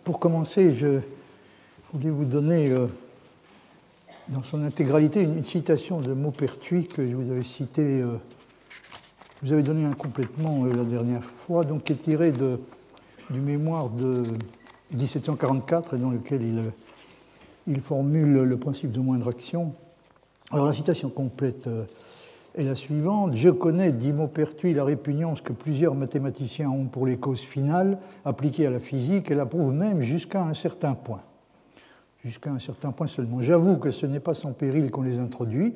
pour commencer, je voulais vous donner dans son intégralité une citation de Maupertuis que je vous avais cité, vous avez donné un complètement la dernière fois, donc qui est tiré du mémoire de 1744 et dans lequel il formule le principe de moindre action. Alors la citation complète est la suivante. « Je connais, dit Maupertuis, la répugnance que plusieurs mathématiciens ont pour les causes finales appliquées à la physique et l'approuvent même jusqu'à un certain point. Jusqu'à un certain point seulement. J'avoue que ce n'est pas sans péril qu'on les introduit.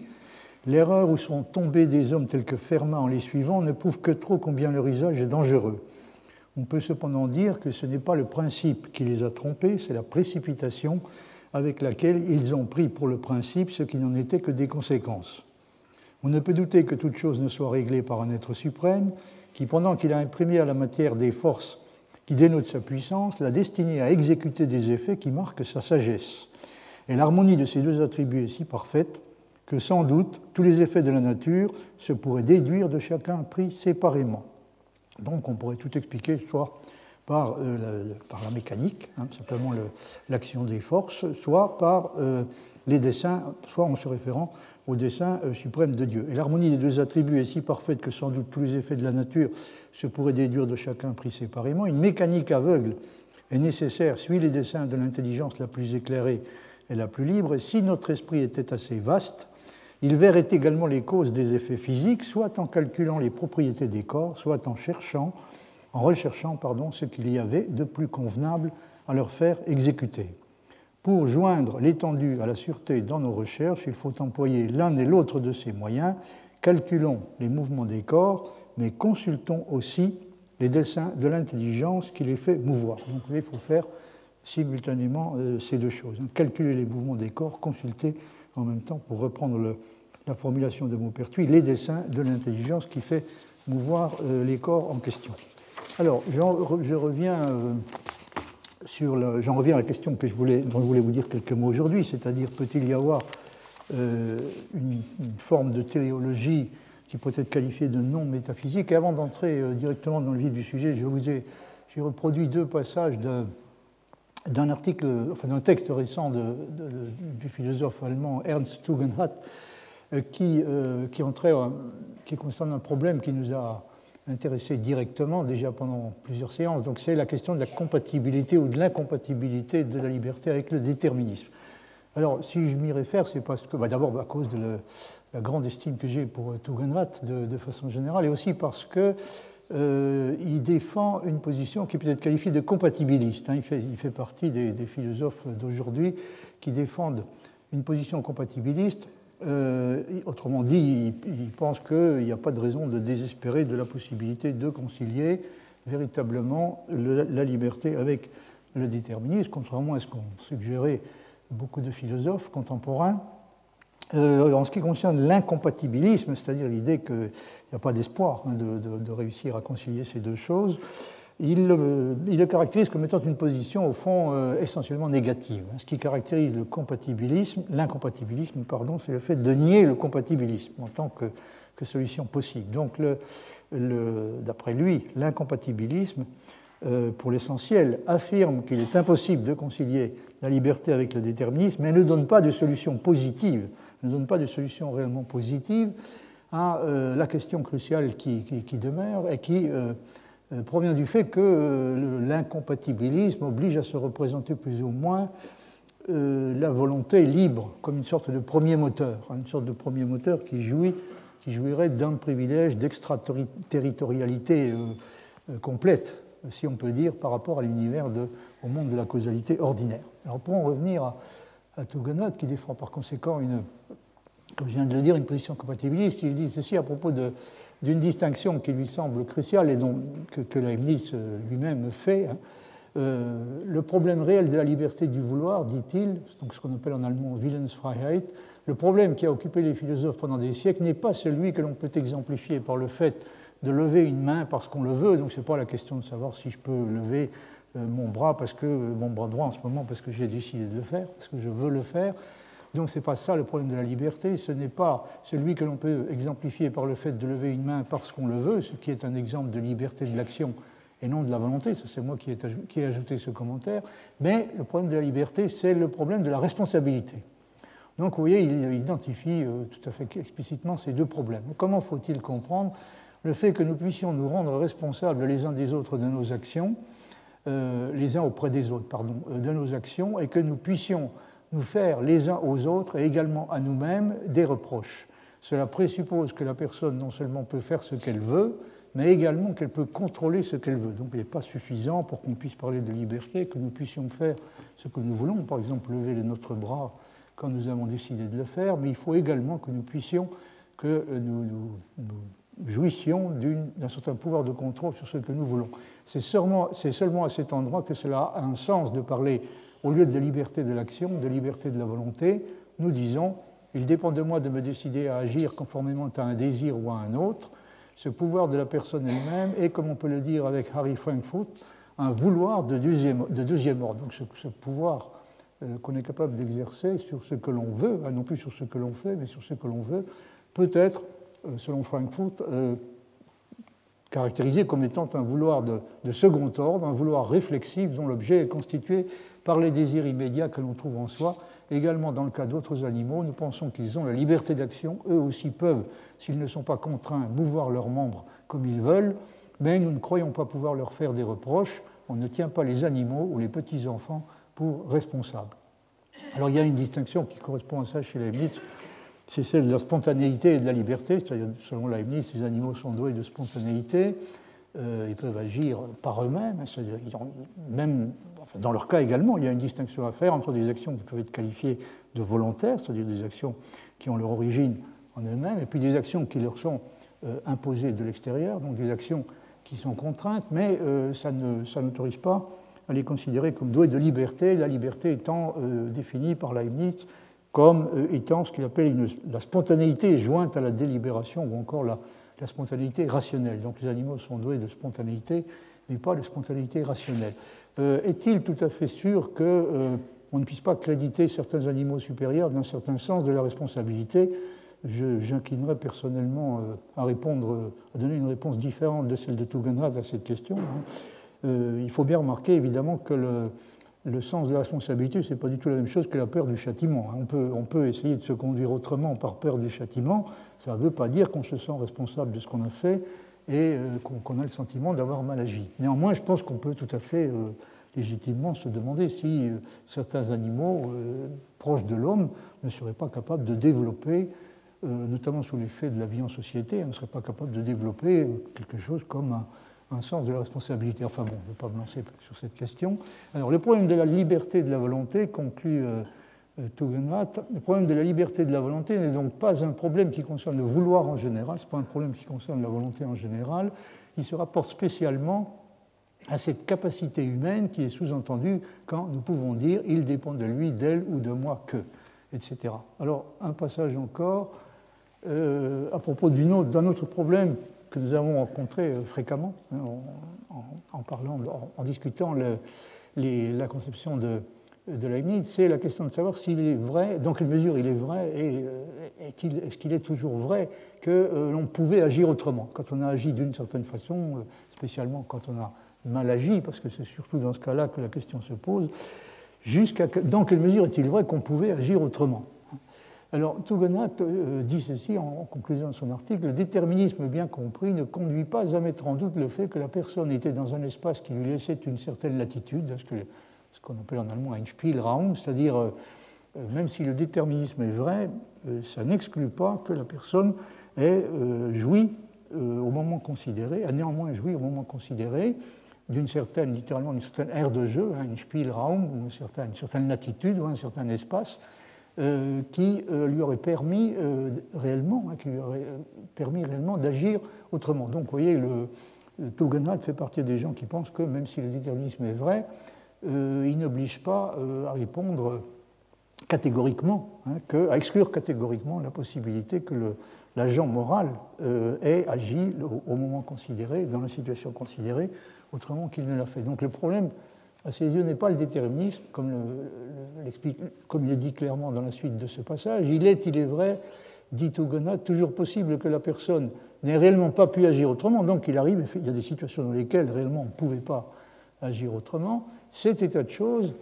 L'erreur où sont tombés des hommes tels que Fermat en les suivant ne prouve que trop combien leur usage est dangereux. On peut cependant dire que ce n'est pas le principe qui les a trompés, c'est la précipitation avec laquelle ils ont pris pour le principe ce qui n'en était que des conséquences. On ne peut douter que toute chose ne soit réglée par un être suprême qui, pendant qu'il a imprimé à la matière des forces qui dénotent sa puissance, l'a destiné à exécuter des effets qui marquent sa sagesse. Et l'harmonie de ces deux attributs est si parfaite que, sans doute, tous les effets de la nature se pourraient déduire de chacun pris séparément. Donc on pourrait tout expliquer soit par la mécanique, simplement l'action des forces, soit par les desseins, soit en se référant au dessein suprême de Dieu. Et l'harmonie des deux attributs est si parfaite que sans doute tous les effets de la nature se pourraient déduire de chacun pris séparément. Une mécanique aveugle est nécessaire, suit les desseins de l'intelligence la plus éclairée et la plus libre, et si notre esprit était assez vaste, il verrait également les causes des effets physiques, soit en calculant les propriétés des corps, soit en recherchant ce qu'il y avait de plus convenable à leur faire exécuter. Pour joindre l'étendue à la sûreté dans nos recherches, il faut employer l'un et l'autre de ces moyens. Calculons les mouvements des corps, mais consultons aussi les desseins de l'intelligence qui les fait mouvoir. Donc il faut faire simultanément ces deux choses. Calculer les mouvements des corps, consulter en même temps, pour reprendre la formulation de Maupertuis, les desseins de l'intelligence qui fait mouvoir les corps en question. Alors, j'en reviens à la question dont je voulais vous dire quelques mots aujourd'hui, c'est-à-dire peut-il y avoir une forme de téléologie qui peut être qualifiée de non métaphysique. Et avant d'entrer directement dans le vif du sujet, j'ai reproduit deux passages d'un texte récent du philosophe allemand Ernst Tugendhat qui concerne un problème qui nous a intéressé directement déjà pendant plusieurs séances. Donc c'est la question de la compatibilité ou de l'incompatibilité de la liberté avec le déterminisme. Alors si je m'y réfère, c'est parce que, d'abord à cause de la grande estime que j'ai pour Tugendhat de façon générale, et aussi parce que il défend une position qui peut être qualifiée de compatibiliste. Il fait partie des philosophes d'aujourd'hui qui défendent une position compatibiliste. Autrement dit, il pense qu'il n'y a pas de raison de désespérer de la possibilité de concilier véritablement la liberté avec le déterminisme, contrairement à ce qu'ont suggéré beaucoup de philosophes contemporains. En ce qui concerne l'incompatibilisme, c'est-à-dire l'idée qu'il n'y a pas d'espoir de réussir à concilier ces deux choses, il le caractérise comme étant une position, au fond, essentiellement négative. Ce qui caractérise l'incompatibilisme, c'est le fait de nier le compatibilisme en tant que solution possible. Donc, d'après lui, l'incompatibilisme, pour l'essentiel, affirme qu'il est impossible de concilier la liberté avec le déterminisme, mais ne donne pas de solution positive, ne donne pas de solution réellement positive à la question cruciale qui demeure et qui provient du fait que l'incompatibilisme oblige à se représenter plus ou moins la volonté libre comme une sorte de premier moteur, qui jouirait d'un privilège d'extraterritorialité complète, si on peut dire, par rapport à l'univers au monde de la causalité ordinaire. Alors pour en revenir à Tugendhat, qui défend par conséquent comme je viens de le dire, une position compatibiliste, il dit ceci à propos d'une distinction qui lui semble cruciale et que Leibniz lui-même fait. Le problème réel de la liberté du vouloir, dit-il, donc ce qu'on appelle en allemand Willensfreiheit, le problème qui a occupé les philosophes pendant des siècles n'est pas celui que l'on peut exemplifier par le fait de lever une main parce qu'on le veut. Donc ce n'est pas la question de savoir si je peux lever mon bras droit en ce moment parce que j'ai décidé de le faire, parce que je veux le faire. Donc ce n'est pas ça le problème de la liberté, ce n'est pas celui que l'on peut exemplifier par le fait de lever une main parce qu'on le veut, ce qui est un exemple de liberté de l'action et non de la volonté. Ça, c'est moi qui ai ajouté ce commentaire. Mais le problème de la liberté, c'est le problème de la responsabilité. Donc, vous voyez, il identifie tout à fait explicitement ces deux problèmes. Comment faut-il comprendre le fait que nous puissions nous rendre responsables les uns des autres de nos actions, les uns auprès des autres, pardon, de nos actions, et que nous puissions nous faire les uns aux autres et également à nous-mêmes des reproches. Cela présuppose que la personne non seulement peut faire ce qu'elle veut, mais également qu'elle peut contrôler ce qu'elle veut. Donc il n'est pas suffisant pour qu'on puisse parler de liberté, que nous puissions faire ce que nous voulons, par exemple lever notre bras quand nous avons décidé de le faire, mais il faut également que nous puissions, que nous jouissions d'un certain pouvoir de contrôle sur ce que nous voulons. C'est seulement à cet endroit que cela a un sens de parler, au lieu de la liberté de l'action, de la liberté de la volonté, nous disons, il dépend de moi de me décider à agir conformément à un désir ou à un autre. Ce pouvoir de la personne elle-même est, comme on peut le dire avec Harry Frankfurt, un vouloir de deuxième ordre. Donc ce pouvoir qu'on est capable d'exercer sur ce que l'on veut, non plus sur ce que l'on fait, mais sur ce que l'on veut, peut être, selon Frankfurt, caractérisé comme étant un vouloir de second ordre, un vouloir réflexif dont l'objet est constitué par les désirs immédiats que l'on trouve en soi. Également, dans le cas d'autres animaux, nous pensons qu'ils ont la liberté d'action. Eux aussi peuvent, s'ils ne sont pas contraints, mouvoir leurs membres comme ils veulent, mais nous ne croyons pas pouvoir leur faire des reproches. On ne tient pas les animaux ou les petits-enfants pour responsables. Alors, il y a une distinction qui correspond à ça chez Leibniz, c'est celle de la spontanéité et de la liberté. C'est-à-dire, selon Leibniz, les animaux sont doués de spontanéité. Ils peuvent agir par eux-mêmes, c'est-à-dire, même dans leur cas également, il y a une distinction à faire entre des actions qui peuvent être qualifiées de volontaires, c'est-à-dire des actions qui ont leur origine en eux-mêmes, et puis des actions qui leur sont imposées de l'extérieur, donc des actions qui sont contraintes, mais ça n'autorise pas à les considérer comme douées de liberté, la liberté étant définie par Leibniz comme étant ce qu'il appelle la spontanéité jointe à la délibération ou encore la spontanéité rationnelle. Donc les animaux sont doués de spontanéité, mais pas de spontanéité rationnelle. Est-il tout à fait sûr qu'on ne puisse pas créditer certains animaux supérieurs d'un certain sens de la responsabilité? J'inclinerais personnellement à donner une réponse différente de celle de Tugendhat à cette question. Il faut bien remarquer évidemment que le sens de la responsabilité, ce n'est pas du tout la même chose que la peur du châtiment. On peut essayer de se conduire autrement par peur du châtiment. Ça ne veut pas dire qu'on se sent responsable de ce qu'on a fait et qu'on a le sentiment d'avoir mal agi. Néanmoins, je pense qu'on peut tout à fait légitimement se demander si certains animaux proches de l'homme ne seraient pas capables de développer, notamment sous l'effet de la vie en société, ne seraient pas capables de développer quelque chose comme un sens de la responsabilité. Enfin bon, je ne vais pas me lancer sur cette question. Alors, le problème de la liberté de la volonté, conclut Tugendhat, le problème de la liberté de la volonté n'est donc pas un problème qui concerne le vouloir en général, ce n'est pas un problème qui concerne la volonté en général, il se rapporte spécialement à cette capacité humaine qui est sous-entendue quand nous pouvons dire « il dépend de lui, d'elle ou de moi que », etc. Alors, un passage encore à propos d'un autre problème que nous avons rencontré fréquemment en discutant la conception de Leibniz, c'est la question de savoir s'il est vrai, dans quelle mesure il est vrai et est-ce qu'il est toujours vrai que l'on pouvait agir autrement. Quand on a agi d'une certaine façon, spécialement quand on a mal agi, parce que c'est surtout dans ce cas-là que la question se pose, dans quelle mesure est-il vrai qu'on pouvait agir autrement. Alors, Tugendhat dit ceci en conclusion de son article: le déterminisme bien compris ne conduit pas à mettre en doute le fait que la personne était dans un espace qui lui laissait une certaine latitude, ce qu'on appelle en allemand un Spielraum, c'est-à-dire, même si le déterminisme est vrai, ça n'exclut pas que la personne ait joui au moment considéré, a néanmoins joui au moment considéré littéralement d'une certaine aire de jeu, un Spielraum, ou une certaine latitude ou un certain espace, qui lui aurait permis réellement d'agir autrement. Donc, vous voyez, Tugendhat fait partie des gens qui pensent que même si le déterminisme est vrai, il n'oblige pas à répondre catégoriquement, à exclure catégoriquement la possibilité que l'agent moral ait agi au moment considéré, dans la situation considérée, autrement qu'il ne l'a fait. Donc le problème, à ses yeux, n'est pas le déterminisme, comme il est dit clairement dans la suite de ce passage. Il est vrai, dit Tugendhat, toujours possible que la personne n'ait réellement pas pu agir autrement, donc il arrive, il y a des situations dans lesquelles réellement on ne pouvait pas agir autrement, cet état de choses,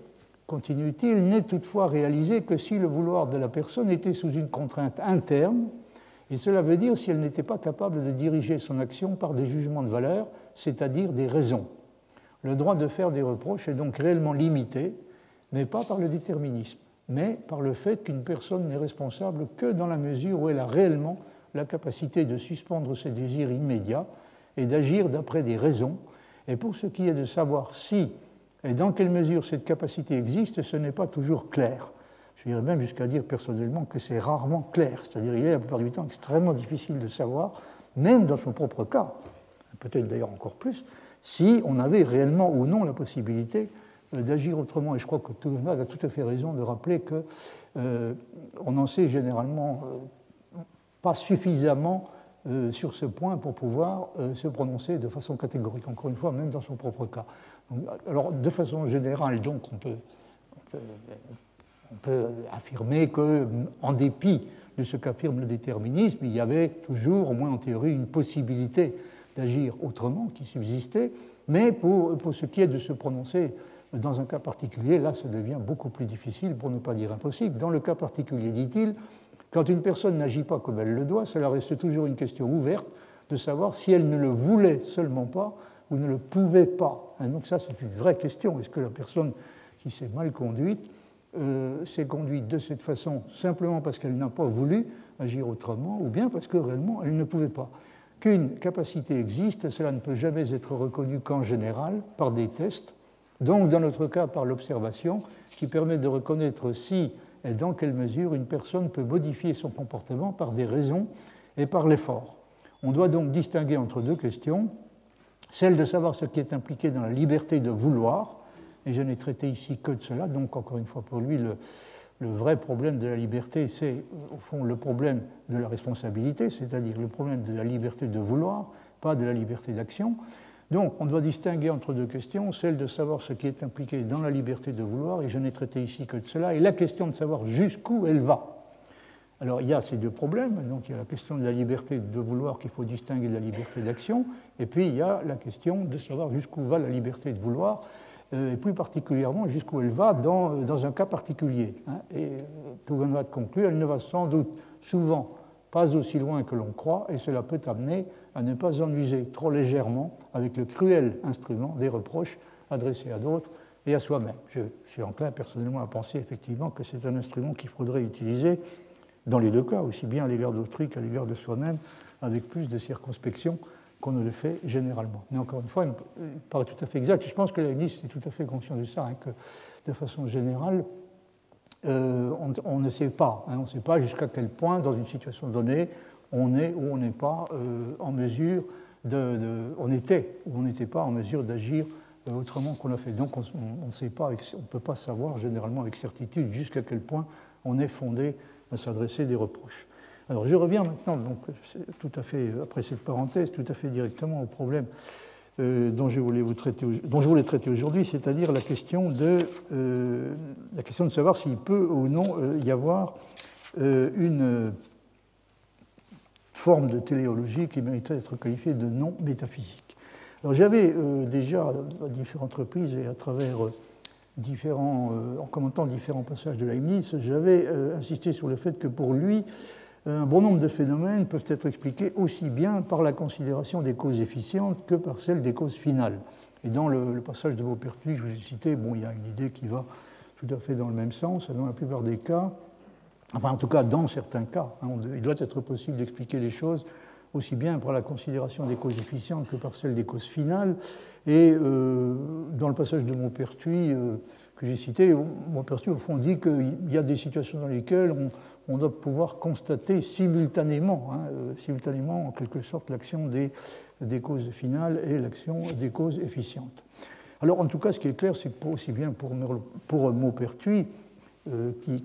continue-t-il, n'est toutefois réalisé que si le vouloir de la personne était sous une contrainte interne, et cela veut dire si elle n'était pas capable de diriger son action par des jugements de valeur, c'est-à-dire des raisons. Le droit de faire des reproches est donc réellement limité, mais pas par le déterminisme, mais par le fait qu'une personne n'est responsable que dans la mesure où elle a réellement la capacité de suspendre ses désirs immédiats et d'agir d'après des raisons. Et pour ce qui est de savoir si et dans quelle mesure cette capacité existe, ce n'est pas toujours clair. Je dirais même jusqu'à dire personnellement que c'est rarement clair, c'est-à-dire qu'il est la plupart du temps extrêmement difficile de savoir, même dans son propre cas, peut-être d'ailleurs encore plus, si on avait réellement ou non la possibilité d'agir autrement. Et je crois que Tugendhat a tout à fait raison de rappeler qu'on en sait généralement pas suffisamment sur ce point pour pouvoir se prononcer de façon catégorique, encore une fois, même dans son propre cas. Alors, de façon générale, donc, on peut affirmer qu'en dépit de ce qu'affirme le déterminisme, il y avait toujours, au moins en théorie, une possibilité d'agir autrement qui subsistait, mais pour ce qui est de se prononcer dans un cas particulier, là, ça devient beaucoup plus difficile, pour ne pas dire impossible. Dans le cas particulier, dit-il, quand une personne n'agit pas comme elle le doit, cela reste toujours une question ouverte de savoir si elle ne le voulait seulement pas ou ne le pouvait pas. Et donc ça, c'est une vraie question. Est-ce que la personne qui s'est mal conduite s'est conduite de cette façon simplement parce qu'elle n'a pas voulu agir autrement ou bien parce que réellement elle ne pouvait pas? Qu'une capacité existe, cela ne peut jamais être reconnu qu'en général par des tests, donc dans notre cas par l'observation, qui permet de reconnaître si et dans quelle mesure une personne peut modifier son comportement par des raisons et par l'effort. On doit donc distinguer entre deux questions, celle de savoir ce qui est impliqué dans la liberté de vouloir, et je n'ai traité ici que de cela, donc encore une fois pour lui, le vrai problème de la liberté, c'est au fond le problème de la responsabilité, c'est-à-dire le problème de la liberté de vouloir, pas de la liberté d'action. Donc, on doit distinguer entre deux questions, celle de savoir ce qui est impliqué dans la liberté de vouloir, et je n'ai traité ici que de cela, et la question de savoir jusqu'où elle va. Alors, il y a ces deux problèmes, donc il y a la question de la liberté de vouloir qu'il faut distinguer de la liberté d'action, et puis il y a la question de savoir jusqu'où va la liberté de vouloir, et plus particulièrement jusqu'où elle va dans un cas particulier. Et Tugendhat conclut, elle ne va sans doute souvent pas aussi loin que l'on croit, et cela peut amener à ne pas en user trop légèrement avec le cruel instrument des reproches adressés à d'autres et à soi-même. Je suis enclin personnellement à penser effectivement que c'est un instrument qu'il faudrait utiliser dans les deux cas, aussi bien à l'égard d'autrui qu'à l'égard de soi-même, avec plus de circonspection qu'on ne le fait généralement. Mais encore une fois, il me paraît tout à fait exact. Je pense que Leibniz est tout à fait conscient de ça, que de façon générale, on ne sait pas. On ne sait pas jusqu'à quel point, dans une situation donnée, on est ou on n'est pas en mesure on était ou on n'était pas en mesure d'agir autrement qu'on l'a fait. Donc on ne sait pas, on ne peut pas savoir généralement avec certitude jusqu'à quel point on est fondé à s'adresser des reproches. Alors je reviens maintenant, donc, tout à fait, après cette parenthèse, tout à fait directement au problème dont je voulais traiter aujourd'hui, c'est-à-dire la question de savoir s'il peut ou non y avoir une forme de téléologie qui mériterait d'être qualifiée de non métaphysique. Alors j'avais déjà, à différentes reprises et à travers en commentant différents passages de Leibniz, j'avais insisté sur le fait que pour lui, un bon nombre de phénomènes peuvent être expliqués aussi bien par la considération des causes efficientes que par celle des causes finales. Et dans le passage de Maupertuis que je vous ai cité, bon, il y a une idée qui va tout à fait dans le même sens. Dans la plupart des cas, enfin en tout cas dans certains cas, il doit être possible d'expliquer les choses aussi bien par la considération des causes efficientes que par celle des causes finales. Et dans le passage de Maupertuis que j'ai cité, Maupertuis au fond dit qu'il y a des situations dans lesquelles on doit pouvoir constater simultanément en quelque sorte l'action des causes finales et l'action des causes efficientes. Alors en tout cas, ce qui est clair, c'est que aussi bien pour Maupertuis, qui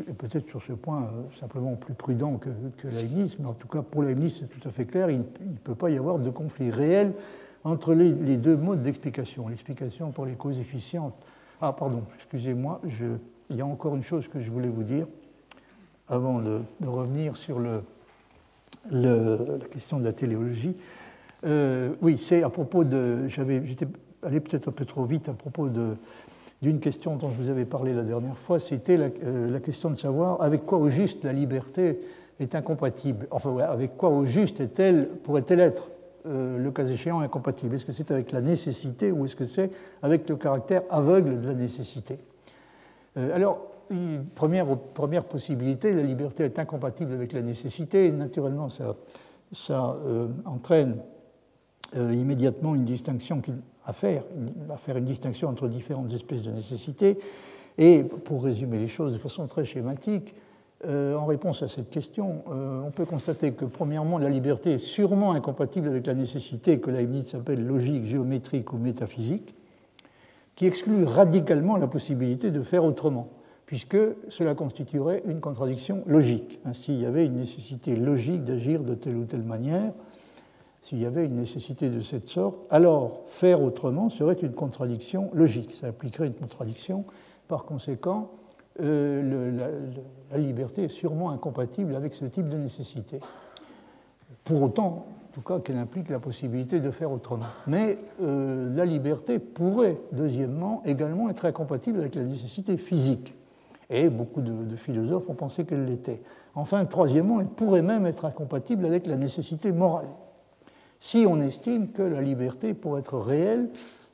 est peut-être sur ce point simplement plus prudent que Leibniz, mais en tout cas pour Leibniz c'est tout à fait clair, il ne peut pas y avoir de conflit réel entre les deux modes d'explication. L'explication pour les causes efficientes. Ah pardon, excusez-moi, il y a encore une chose que je voulais vous dire avant de revenir sur la question de la téléologie. Oui, c'est à propos de... J'étais allé peut-être un peu trop vite à propos d'une question dont je vous avais parlé la dernière fois, c'était la question de savoir avec quoi au juste la liberté est incompatible. Enfin, avec quoi au juste pourrait-elle être, le cas échéant, incompatible? Est-ce que c'est avec la nécessité ou est-ce que c'est avec le caractère aveugle de la nécessité? Alors, première possibilité, la liberté est incompatible avec la nécessité, et naturellement, ça entraîne immédiatement une distinction à faire une distinction entre différentes espèces de nécessité. Et pour résumer les choses de façon très schématique, en réponse à cette question, on peut constater que, premièrement, la liberté est sûrement incompatible avec la nécessité que Leibniz appelle logique, géométrique ou métaphysique, qui exclut radicalement la possibilité de faire autrement, puisque cela constituerait une contradiction logique. Ainsi, il y avait une nécessité logique d'agir de telle ou telle manière. S'il y avait une nécessité de cette sorte, alors faire autrement serait une contradiction logique. Ça impliquerait une contradiction. Par conséquent, la liberté est sûrement incompatible avec ce type de nécessité. Pour autant, en tout cas, qu'elle implique la possibilité de faire autrement. Mais la liberté pourrait, deuxièmement, également être incompatible avec la nécessité physique. Et beaucoup de philosophes ont pensé qu'elle l'était. Enfin, troisièmement, elle pourrait même être incompatible avec la nécessité morale. Si on estime que la liberté, pour être réelle,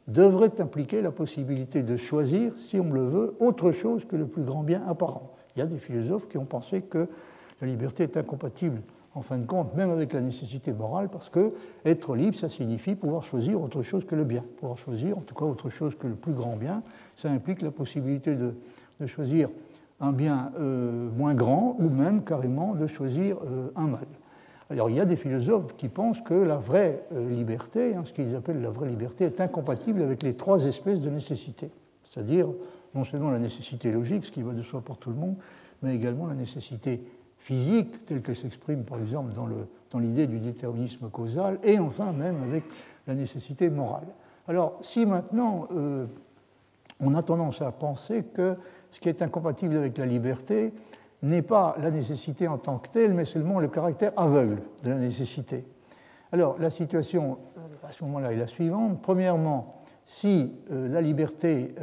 devrait impliquer la possibilité de choisir, si on le veut, autre chose que le plus grand bien apparent. Il y a des philosophes qui ont pensé que la liberté est incompatible, en fin de compte, même avec la nécessité morale, parce que être libre, ça signifie pouvoir choisir autre chose que le bien. Pouvoir choisir, en tout cas, autre chose que le plus grand bien, ça implique la possibilité de choisir un bien moins grand, ou même carrément de choisir un mal. Alors, il y a des philosophes qui pensent que la vraie liberté, ce qu'ils appellent la vraie liberté, est incompatible avec les trois espèces de nécessité. C'est-à-dire, non seulement la nécessité logique, ce qui va de soi pour tout le monde, mais également la nécessité physique, telle qu'elle s'exprime, par exemple, dans l'idée du déterminisme causal, et enfin même avec la nécessité morale. Alors, si maintenant on a tendance à penser que ce qui est incompatible avec la liberté n'est pas la nécessité en tant que telle, mais seulement le caractère aveugle de la nécessité. Alors, la situation, à ce moment-là, est la suivante. Premièrement, si la liberté,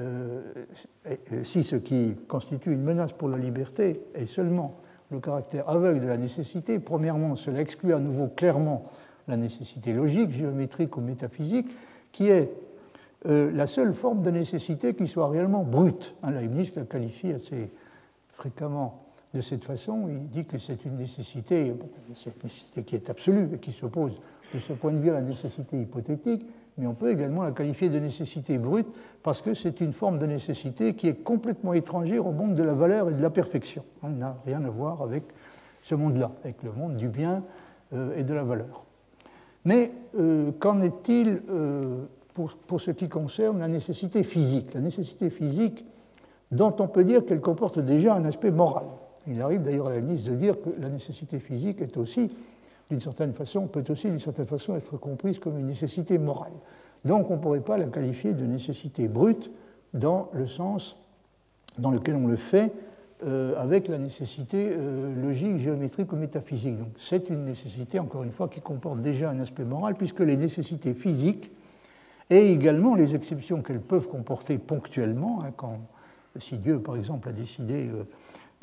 si ce qui constitue une menace pour la liberté est seulement le caractère aveugle de la nécessité, premièrement, cela exclut à nouveau clairement la nécessité logique, géométrique ou métaphysique, qui est la seule forme de nécessité qui soit réellement brute. Leibniz la qualifie assez fréquemment de cette façon. Il dit que c'est une nécessité qui est absolue et qui s'oppose de ce point de vue à la nécessité hypothétique, mais on peut également la qualifier de nécessité brute parce que c'est une forme de nécessité qui est complètement étrangère au monde de la valeur et de la perfection. Elle n'a rien à voir avec ce monde-là, avec le monde du bien et de la valeur. Mais qu'en est-il pour ce qui concerne la nécessité physique? La nécessité physique dont on peut dire qu'elle comporte déjà un aspect moral. Il arrive d'ailleurs à Leibniz de dire que la nécessité physique est aussi, peut aussi d'une certaine façon être comprise comme une nécessité morale. Donc on ne pourrait pas la qualifier de nécessité brute dans le sens dans lequel on le fait avec la nécessité logique, géométrique ou métaphysique. Donc c'est une nécessité, encore une fois, qui comporte déjà un aspect moral, puisque les nécessités physiques et également les exceptions qu'elles peuvent comporter ponctuellement, si Dieu, par exemple, a décidé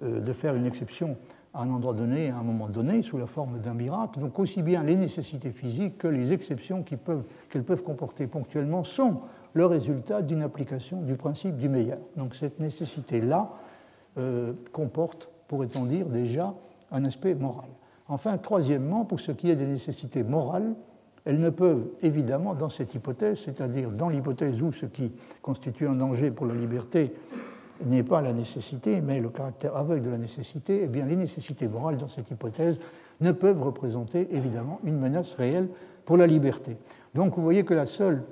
de faire une exception à un endroit donné, à un moment donné, sous la forme d'un miracle. Donc aussi bien les nécessités physiques que les exceptions qu'elles peuvent comporter ponctuellement sont le résultat d'une application du principe du meilleur. Donc cette nécessité-là comporte, pourrait-on dire, déjà un aspect moral. Enfin, troisièmement, pour ce qui est des nécessités morales, elles ne peuvent évidemment, dans cette hypothèse, c'est-à-dire dans l'hypothèse où ce qui constitue un danger pour la liberté n'est pas la nécessité, mais le caractère aveugle de la nécessité, eh bien les nécessités morales dans cette hypothèse ne peuvent représenter évidemment une menace réelle pour la liberté. Donc vous voyez que la seule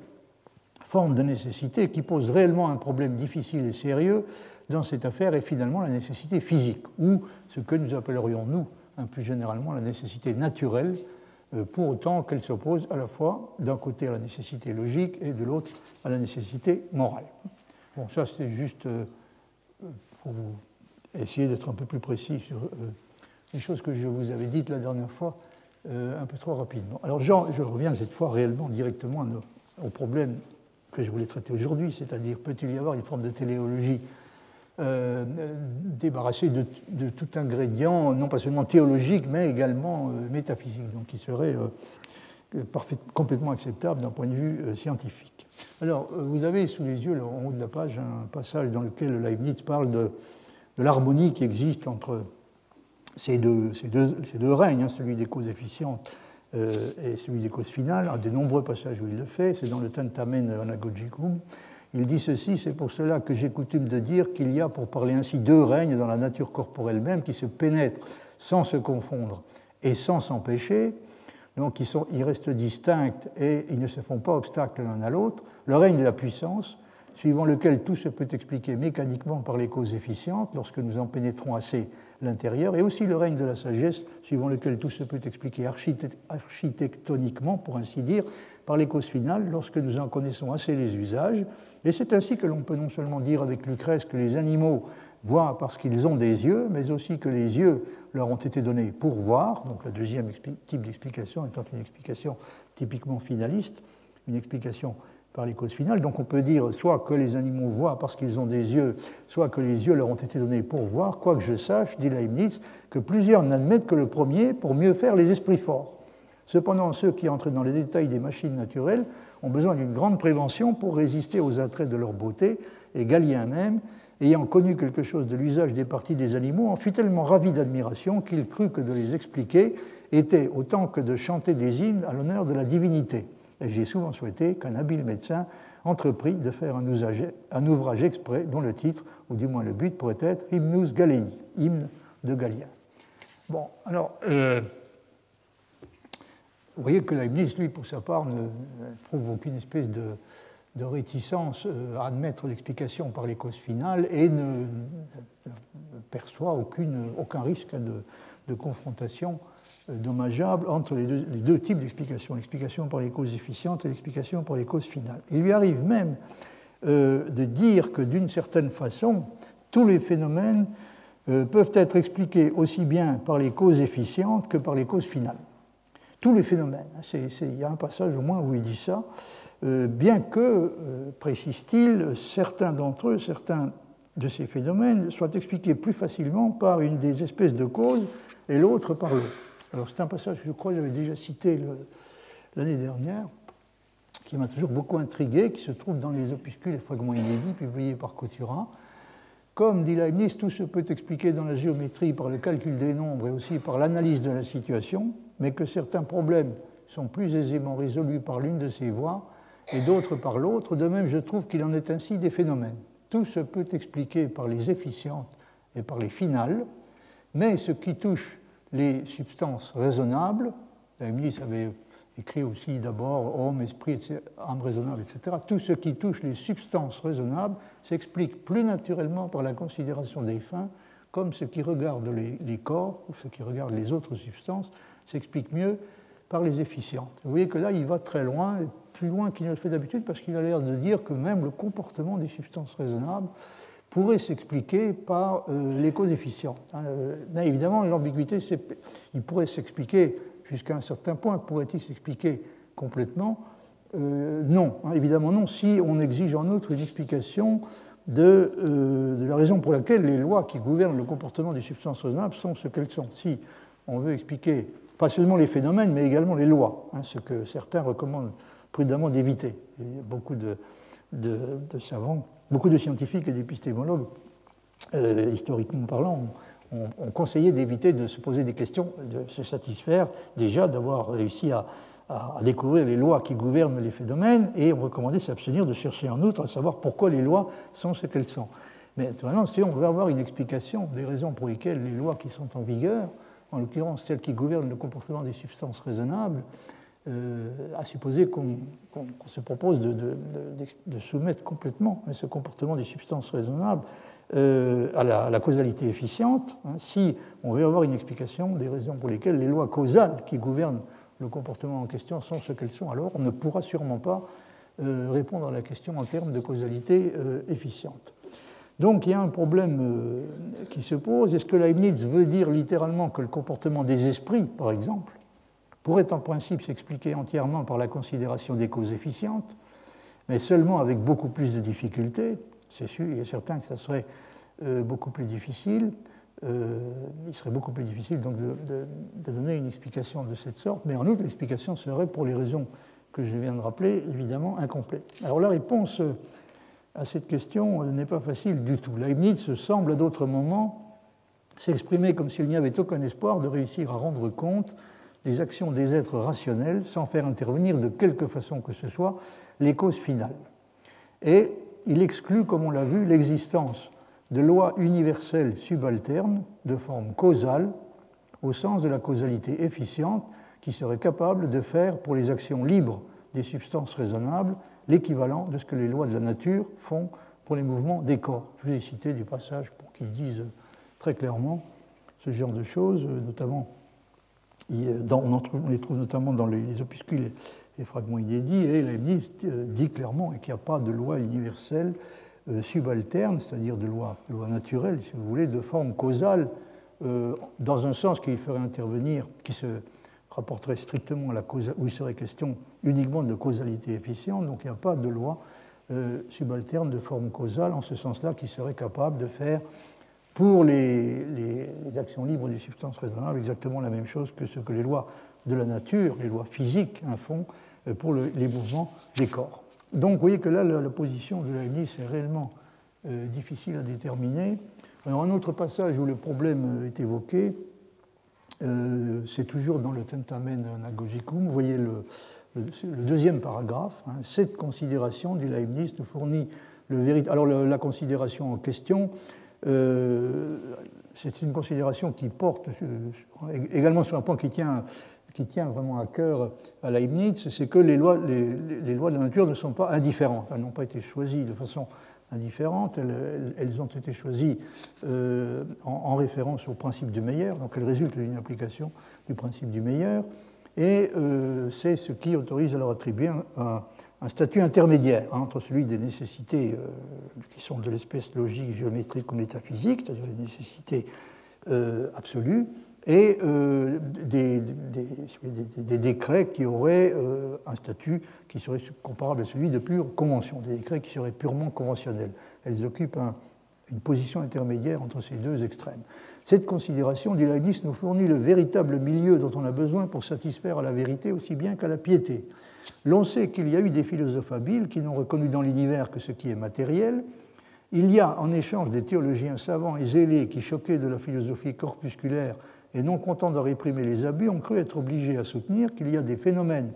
forme de nécessité qui pose réellement un problème difficile et sérieux dans cette affaire est finalement la nécessité physique, ou ce que nous appellerions, nous, plus généralement, la nécessité naturelle, pour autant qu'elle s'oppose à la fois d'un côté à la nécessité logique et de l'autre à la nécessité morale. Bon, ça c'est juste pour essayer d'être un peu plus précis sur les choses que je vous avais dites la dernière fois. un peu trop rapidement. Alors je reviens cette fois réellement directement au problème que je voulais traiter aujourd'hui, c'est-à-dire peut-il y avoir une forme de téléologie débarrassée de tout ingrédient, non pas seulement théologique, mais également métaphysique, donc qui serait complètement acceptable d'un point de vue scientifique. Alors, vous avez sous les yeux, là, en haut de la page, un passage dans lequel Leibniz parle de l'harmonie qui existe entre ces deux règnes, hein, celui des causes efficientes et celui des causes finales. Un des nombreux passages où il le fait, c'est dans le Tentamen Anagogicum. Il dit ceci: c'est pour cela que j'ai coutume de dire qu'il y a, pour parler ainsi, deux règnes dans la nature corporelle même qui se pénètrent sans se confondre et sans s'empêcher. Donc ils restent distincts et ils ne se font pas obstacle l'un à l'autre. Le règne de la puissance, suivant lequel tout se peut expliquer mécaniquement par les causes efficientes lorsque nous en pénétrons assez l'intérieur, et aussi le règne de la sagesse, suivant lequel tout se peut expliquer architectoniquement, pour ainsi dire, par les causes finales lorsque nous en connaissons assez les usages. Et c'est ainsi que l'on peut non seulement dire avec Lucrèce que les animaux voient parce qu'ils ont des yeux, mais aussi que les yeux leur ont été donnés pour voir, donc le deuxième type d'explication étant une explication typiquement finaliste, une explication par les causes finales. Donc on peut dire soit que les animaux voient parce qu'ils ont des yeux, soit que les yeux leur ont été donnés pour voir, quoique je sache, dit Leibniz, que plusieurs n'admettent que le premier pour mieux faire les esprits forts. Cependant, ceux qui entrent dans les détails des machines naturelles ont besoin d'une grande prévention pour résister aux attraits de leur beauté, et Galien même, ayant connu quelque chose de l'usage des parties des animaux, en fut tellement ravi d'admiration qu'il crut que de les expliquer était autant que de chanter des hymnes à l'honneur de la divinité. Et j'ai souvent souhaité qu'un habile médecin entreprît de faire un ouvrage exprès dont le titre, ou du moins le but, pourrait être Hymnus Galeni, hymne de Galien. Bon, alors, vous voyez que Leibniz, lui, pour sa part, ne trouve aucune espèce de réticence à admettre l'explication par les causes finales et ne perçoit aucun risque de confrontation dommageable entre les deux types d'explications, l'explication par les causes efficientes et l'explication par les causes finales. Il lui arrive même de dire que d'une certaine façon, tous les phénomènes peuvent être expliqués aussi bien par les causes efficientes que par les causes finales. Tous les phénomènes. Il y a un passage au moins où il dit ça, bien que, précise-t-il, certains d'entre eux, certains de ces phénomènes soient expliqués plus facilement par une des espèces de causes et l'autre par l'autre. Alors c'est un passage que je crois que j'avais déjà cité l'année dernière, qui m'a toujours beaucoup intrigué, qui se trouve dans les opuscules et fragments inédits publiés par Couturat. Comme dit Leibniz, tout se peut expliquer dans la géométrie par le calcul des nombres et aussi par l'analyse de la situation, mais que certains problèmes sont plus aisément résolus par l'une de ces voies et d'autres par l'autre. De même, je trouve qu'il en est ainsi des phénomènes. Tout se peut expliquer par les efficientes et par les finales, mais ce qui touche les substances raisonnables, Leibniz avait écrit aussi d'abord homme, esprit, âme raisonnable, etc. Tout ce qui touche les substances raisonnables s'explique plus naturellement par la considération des fins, comme ce qui regarde les corps ou ce qui regarde les autres substances s'explique mieux par les efficientes. Vous voyez que là, il va très loin, plus loin qu'il ne le fait d'habitude, parce qu'il a l'air de dire que même le comportement des substances raisonnables pourrait s'expliquer par les causes efficientes. Mais évidemment, l'ambiguïté, il pourrait s'expliquer jusqu'à un certain point. Pourrait-il s'expliquer complètement? Non, évidemment non, si on exige en outre une explication de la raison pour laquelle les lois qui gouvernent le comportement des substances raisonnables sont ce qu'elles sont. Si on veut expliquer pas seulement les phénomènes, mais également les lois, ce que certains recommandent prudemment d'éviter. Il y a beaucoup de savants, beaucoup de scientifiques et d'épistémologues, historiquement parlant, ont conseillé d'éviter de se poser des questions, de se satisfaire déjà d'avoir réussi à découvrir les lois qui gouvernent les phénomènes, et ont recommandé de s'abstenir de chercher en outre à savoir pourquoi les lois sont ce qu'elles sont. Mais maintenant, si on veut avoir une explication des raisons pour lesquelles les lois qui sont en vigueur, en l'occurrence celles qui gouvernent le comportement des substances raisonnables, à supposer qu'on se propose de soumettre complètement ce comportement des substances raisonnables à la causalité efficiente, si on veut avoir une explication des raisons pour lesquelles les lois causales qui gouvernent le comportement en question sont ce qu'elles sont, alors on ne pourra sûrement pas répondre à la question en termes de causalité efficiente. Donc il y a un problème qui se pose. Est-ce que Leibniz veut dire littéralement que le comportement des esprits, par exemple, pourrait en principe s'expliquer entièrement par la considération des causes efficientes, mais seulement avec beaucoup plus de difficultés. C'est sûr, il est certain que ça serait beaucoup plus difficile. Il serait beaucoup plus difficile donc de donner une explication de cette sorte, mais en outre, l'explication serait, pour les raisons que je viens de rappeler, évidemment incomplète. Alors la réponse à cette question n'est pas facile du tout. Leibniz semble à d'autres moments s'exprimer comme s'il n'y avait aucun espoir de réussir à rendre compte des actions des êtres rationnels sans faire intervenir de quelque façon que ce soit les causes finales. Et il exclut, comme on l'a vu, l'existence de lois universelles subalternes de forme causale, au sens de la causalité efficiente, qui serait capable de faire pour les actions libres des substances raisonnables l'équivalent de ce que les lois de la nature font pour les mouvements des corps. Je vous ai cité des passages pour qu'ils disent très clairement ce genre de choses, notamment, on les trouve notamment dans les opuscules et fragments inédits, et Leibniz dit clairement qu'il n'y a pas de loi universelle subalterne, c'est-à-dire de loi naturelle, si vous voulez, de forme causale, dans un sens qui ferait intervenir, qui se rapporterait strictement à la cause, où il serait question uniquement de causalité efficiente, donc il n'y a pas de loi subalterne de forme causale, en ce sens-là, qui serait capable de faire pour les actions libres des substances raisonnables exactement la même chose que ce que les lois de la nature, les lois physiques, font pour les mouvements des corps. Donc vous voyez que là, la position de Leibniz est réellement difficile à déterminer. Alors un autre passage où le problème est évoqué, c'est toujours dans le Tentamen Anagogicum. Vous voyez le deuxième paragraphe. Cette considération du Leibniz nous fournit le véritable. Alors la considération en question, c'est une considération qui porte également sur un point qui tient vraiment à cœur à Leibniz, c'est que les lois de la nature ne sont pas indifférentes. Elles n'ont pas été choisies de façon indifférente, elles ont été choisies en référence au principe du meilleur, donc elles résultent d'une application du principe du meilleur, et c'est ce qui autorise à leur attribuer un statut intermédiaire entre celui des nécessités qui sont de l'espèce logique, géométrique ou métaphysique, c'est-à-dire les nécessités absolues, et des décrets qui auraient un statut qui serait comparable à celui de pure convention, des décrets qui seraient purement conventionnels. Elles occupent une position intermédiaire entre ces deux extrêmes. Cette considération du Leibniz nous fournit le véritable milieu dont on a besoin pour satisfaire à la vérité aussi bien qu'à la piété. L'on sait qu'il y a eu des philosophes habiles qui n'ont reconnu dans l'univers que ce qui est matériel. Il y a en échange des théologiens savants et zélés qui, choqués de la philosophie corpusculaire et non contents de réprimer les abus, ont cru être obligés à soutenir qu'il y a des phénomènes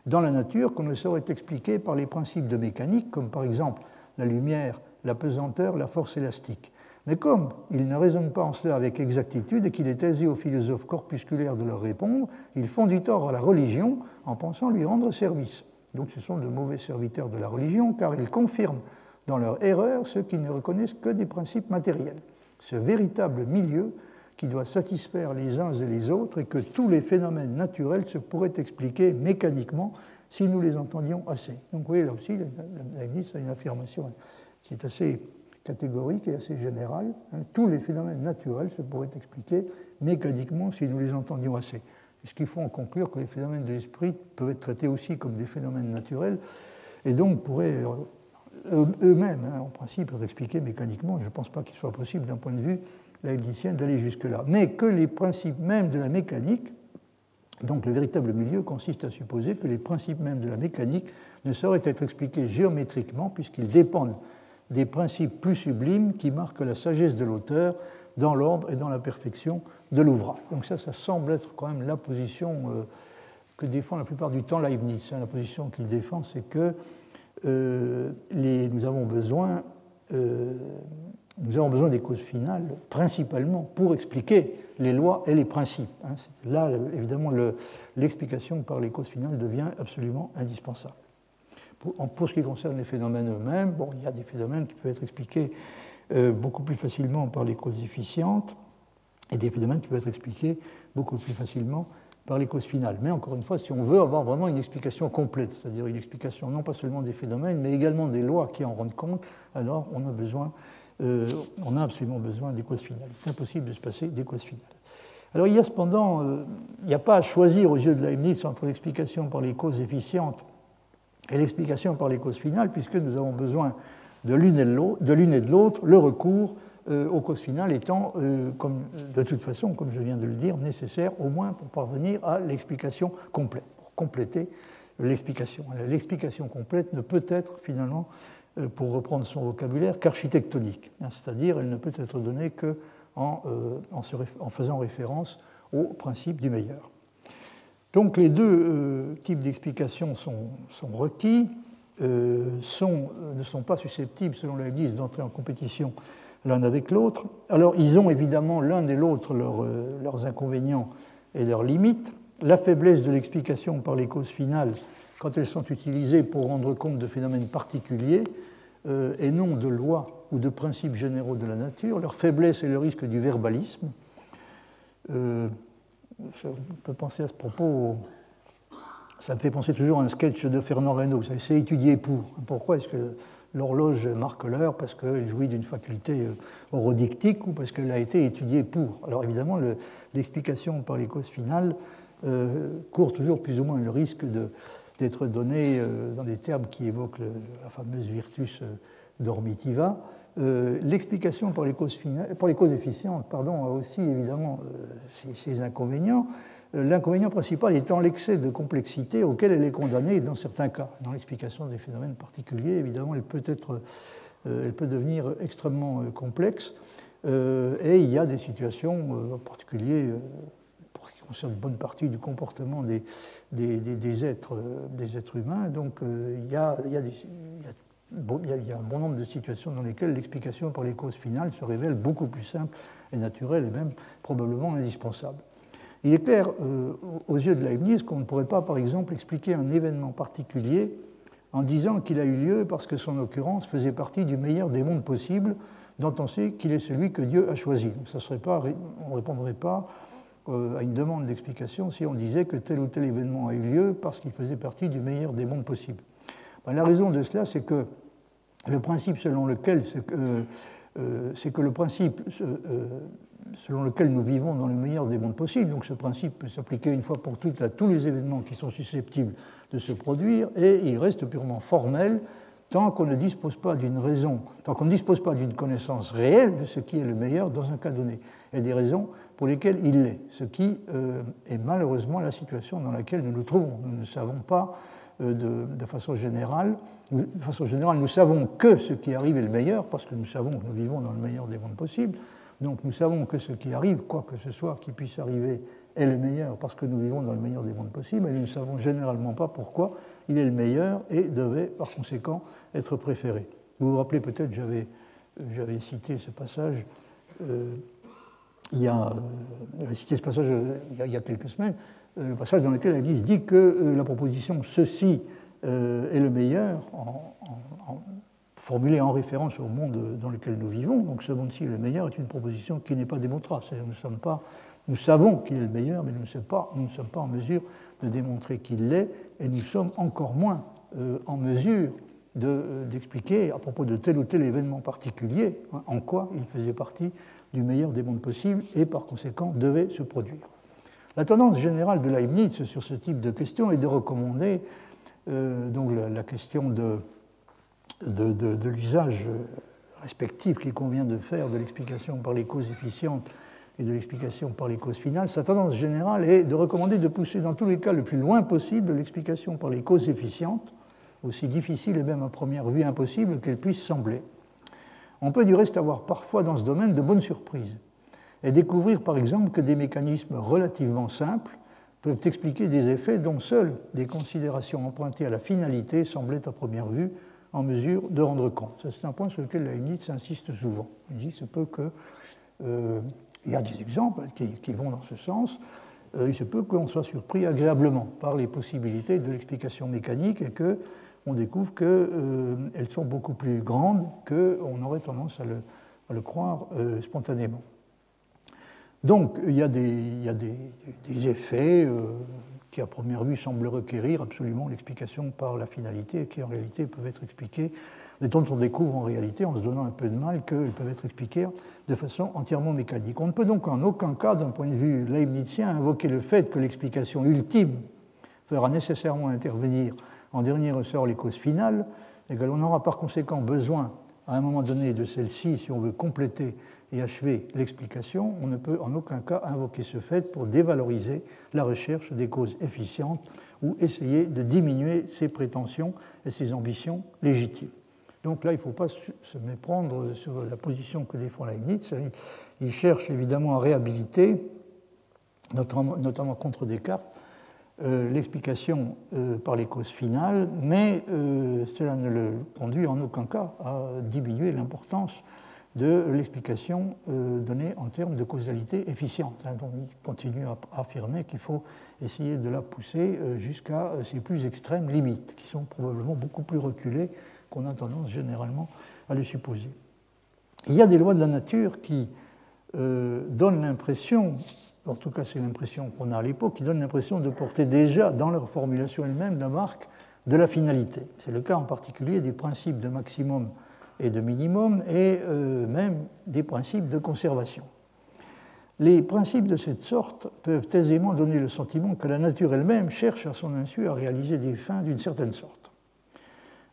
dans la nature qu'on ne saurait expliquer par les principes de mécanique, comme par exemple la lumière, la pesanteur, la force élastique. Mais comme ils ne raisonnent pas en cela avec exactitude et qu'il est aisé aux philosophes corpusculaires de leur répondre, ils font du tort à la religion en pensant lui rendre service. Donc ce sont de mauvais serviteurs de la religion, car ils confirment dans leur erreur ceux qui ne reconnaissent que des principes matériels. Ce véritable milieu qui doit satisfaire les uns et les autres et que tous les phénomènes naturels se pourraient expliquer mécaniquement si nous les entendions assez. Donc vous voyez, là aussi, Leibniz a une affirmation qui est assez catégorique et assez générale. Tous les phénomènes naturels se pourraient expliquer mécaniquement si nous les entendions assez. Ce qu'il faut en conclure que les phénomènes de l'esprit peuvent être traités aussi comme des phénomènes naturels et donc pourraient eux-mêmes, en principe, être expliqués mécaniquement. Je ne pense pas qu'il soit possible d'un point de vue leibnizien d'aller jusque-là. Mais que les principes mêmes de la mécanique, donc le véritable milieu consiste à supposer que les principes mêmes de la mécanique ne sauraient être expliqués géométriquement puisqu'ils dépendent des principes plus sublimes qui marquent la sagesse de l'auteur dans l'ordre et dans la perfection de l'ouvrage. Donc ça semble être quand même la position que défend la plupart du temps Leibniz. La position qu'il défend, c'est que nous avons besoin des causes finales, principalement pour expliquer les lois et les principes. Là, évidemment, l'explication par les causes finales devient absolument indispensable. Pour ce qui concerne les phénomènes eux-mêmes, bon, il y a des phénomènes qui peuvent être expliqués beaucoup plus facilement par les causes efficientes et des phénomènes qui peuvent être expliqués beaucoup plus facilement par les causes finales. Mais encore une fois, si on veut avoir vraiment une explication complète, c'est-à-dire une explication non pas seulement des phénomènes, mais également des lois qui en rendent compte, alors on a absolument besoin des causes finales. C'est impossible de se passer des causes finales. Alors il y a cependant, il n'y a pas à choisir aux yeux de Leibniz entre l'explication par les causes efficientes et l'explication par les causes finales, puisque nous avons besoin de l'une et de l'autre, le recours aux causes finales étant, de toute façon, comme je viens de le dire, nécessaire au moins pour parvenir à l'explication complète, pour compléter l'explication. L'explication complète ne peut être finalement, pour reprendre son vocabulaire, qu'architectonique, c'est-à-dire elle ne peut être donnée qu'en faisant référence au principe du meilleur. Donc les deux types d'explications sont requis, ne sont pas susceptibles, selon Leibniz, d'entrer en compétition l'un avec l'autre. Alors ils ont évidemment l'un et l'autre leurs inconvénients et leurs limites. La faiblesse de l'explication par les causes finales, quand elles sont utilisées pour rendre compte de phénomènes particuliers et non de lois ou de principes généraux de la nature. Leur faiblesse est le risque du verbalisme. On peut penser à ce propos, ça me fait penser toujours à un sketch de Fernand Reynaud, c'est étudié pour. Pourquoi est-ce que l'horloge marque l'heure? Parce qu'elle jouit d'une faculté horodictique ou parce qu'elle a été étudiée pour. Alors évidemment, l'explication par les causes finales court toujours plus ou moins le risque d'être donnée dans des termes qui évoquent la fameuse virtus dormitiva. L'explication par les causes efficientes a aussi évidemment ses inconvénients. L'inconvénient principal étant l'excès de complexité auquel elle est condamnée dans certains cas. Dans l'explication des phénomènes particuliers, évidemment, elle peut devenir extrêmement complexe. Et il y a des situations, en particulier pour ce qui concerne une bonne partie du comportement des êtres humains. Donc il y a un bon nombre de situations dans lesquelles l'explication par les causes finales se révèle beaucoup plus simple et naturelle et même probablement indispensable. Il est clair aux yeux de Leibniz qu'on ne pourrait pas, par exemple, expliquer un événement particulier en disant qu'il a eu lieu parce que son occurrence faisait partie du meilleur des mondes possibles dont on sait qu'il est celui que Dieu a choisi. Donc, on ne répondrait pas à une demande d'explication si on disait que tel ou tel événement a eu lieu parce qu'il faisait partie du meilleur des mondes possibles. La raison de cela, c'est que le principe selon lequel nous vivons dans le meilleur des mondes possibles, donc ce principe peut s'appliquer une fois pour toutes à tous les événements qui sont susceptibles de se produire, et il reste purement formel tant qu'on ne dispose pas d'une raison, tant qu'on ne dispose pas d'une connaissance réelle de ce qui est le meilleur dans un cas donné, et des raisons pour lesquelles il l'est, ce qui est malheureusement la situation dans laquelle nous nous trouvons. Nous ne savons pas de façon générale, nous savons que ce qui arrive est le meilleur, parce que nous savons que nous vivons dans le meilleur des mondes possibles. Donc nous savons que ce qui arrive, quoi que ce soit qui puisse arriver, est le meilleur, parce que nous vivons dans le meilleur des mondes possibles, et nous ne savons généralement pas pourquoi il est le meilleur et devait par conséquent être préféré. Vous vous rappelez peut-être, j'avais cité ce passage, j'avais cité ce passage il y a quelques semaines, le passage dans lequel Leibniz dit que la proposition « ceci est le meilleur », formulée en référence au monde dans lequel nous vivons, donc ce monde-ci est le meilleur, est une proposition qui n'est pas démontrable. Nous savons qu'il est le meilleur, mais nous ne sommes pas en mesure de démontrer qu'il l'est, et nous sommes encore moins en mesure d'expliquer à propos de tel ou tel événement particulier en quoi il faisait partie du meilleur des mondes possibles et par conséquent devait se produire. La tendance générale de Leibniz sur ce type de questions est de recommander donc la question de l'usage respectif qu'il convient de faire de l'explication par les causes efficientes et de l'explication par les causes finales. Sa tendance générale est de recommander de pousser dans tous les cas le plus loin possible l'explication par les causes efficientes, aussi difficile et même à première vue impossible qu'elle puisse sembler. On peut du reste avoir parfois dans ce domaine de bonnes surprises et découvrir par exemple que des mécanismes relativement simples peuvent expliquer des effets dont seules des considérations empruntées à la finalité semblaient à première vue en mesure de rendre compte. C'est un point sur lequel Leibniz insiste souvent. Il dit qu'il se peut que, il y a des exemples qui vont dans ce sens, il se peut qu'on soit surpris agréablement par les possibilités de l'explication mécanique et qu'on découvre qu'elles sont beaucoup plus grandes qu'on aurait tendance à le croire spontanément. Donc il y a des effets qui à première vue semblent requérir absolument l'explication par la finalité et qui en réalité peuvent être expliquées, et dont on découvre en réalité, en se donnant un peu de mal, qu'elles peuvent être expliquées de façon entièrement mécanique. On ne peut donc en aucun cas, d'un point de vue leibnizien, invoquer le fait que l'explication ultime fera nécessairement intervenir en dernier ressort les causes finales, et que l'on aura par conséquent besoin, à un moment donné, de celle-ci si on veut compléter et achever l'explication. On ne peut en aucun cas invoquer ce fait pour dévaloriser la recherche des causes efficientes ou essayer de diminuer ses prétentions et ses ambitions légitimes. Donc là, il ne faut pas se méprendre sur la position que défend Leibniz. Il cherche évidemment à réhabiliter, notamment contre Descartes, l'explication par les causes finales, mais cela ne le conduit en aucun cas à diminuer l'importance de l'explication donnée en termes de causalité efficiente. Donc il continue à affirmer qu'il faut essayer de la pousser jusqu'à ses plus extrêmes limites, qui sont probablement beaucoup plus reculées qu'on a tendance généralement à le supposer. Il y a des lois de la nature qui donnent l'impression, en tout cas c'est l'impression qu'on a à l'époque, qui donnent l'impression de porter déjà dans leur formulation elle-même la marque de la finalité. C'est le cas en particulier des principes de maximum et de minimum et même des principes de conservation. Les principes de cette sorte peuvent aisément donner le sentiment que la nature elle-même cherche à son insu à réaliser des fins d'une certaine sorte.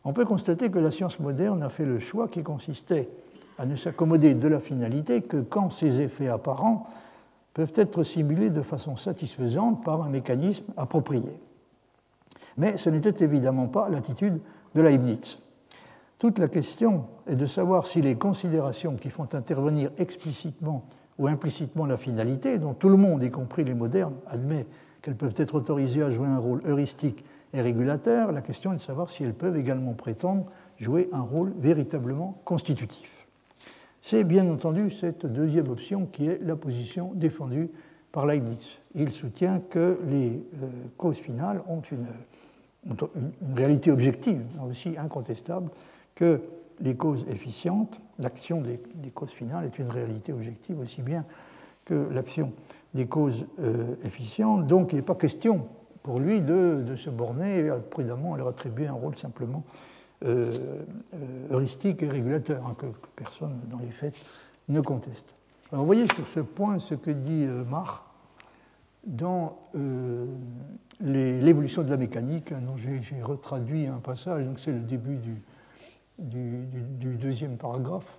On peut constater que la science moderne a fait le choix qui consistait à ne s'accommoder de la finalité que quand ses effets apparents peuvent être simulés de façon satisfaisante par un mécanisme approprié. Mais ce n'était évidemment pas l'attitude de Leibniz. Toute la question est de savoir si les considérations qui font intervenir explicitement ou implicitement la finalité, dont tout le monde, y compris les modernes, admet qu'elles peuvent être autorisées à jouer un rôle heuristique et régulateur, la question est de savoir si elles peuvent également prétendre jouer un rôle véritablement constitutif. C'est bien entendu cette deuxième option qui est la position défendue par Leibniz. Il soutient que les causes finales ont une réalité objective, aussi incontestable, que les causes efficientes, l'action des causes finales est une réalité objective aussi bien que l'action des causes efficientes. Donc il n'est pas question pour lui de se borner prudemment à leur attribuer un rôle simplement heuristique et régulateur, que personne dans les faits ne conteste. Alors vous voyez sur ce point ce que dit Mach dans l'évolution de la mécanique, dont j'ai retraduit un passage, donc c'est le début du deuxième paragraphe,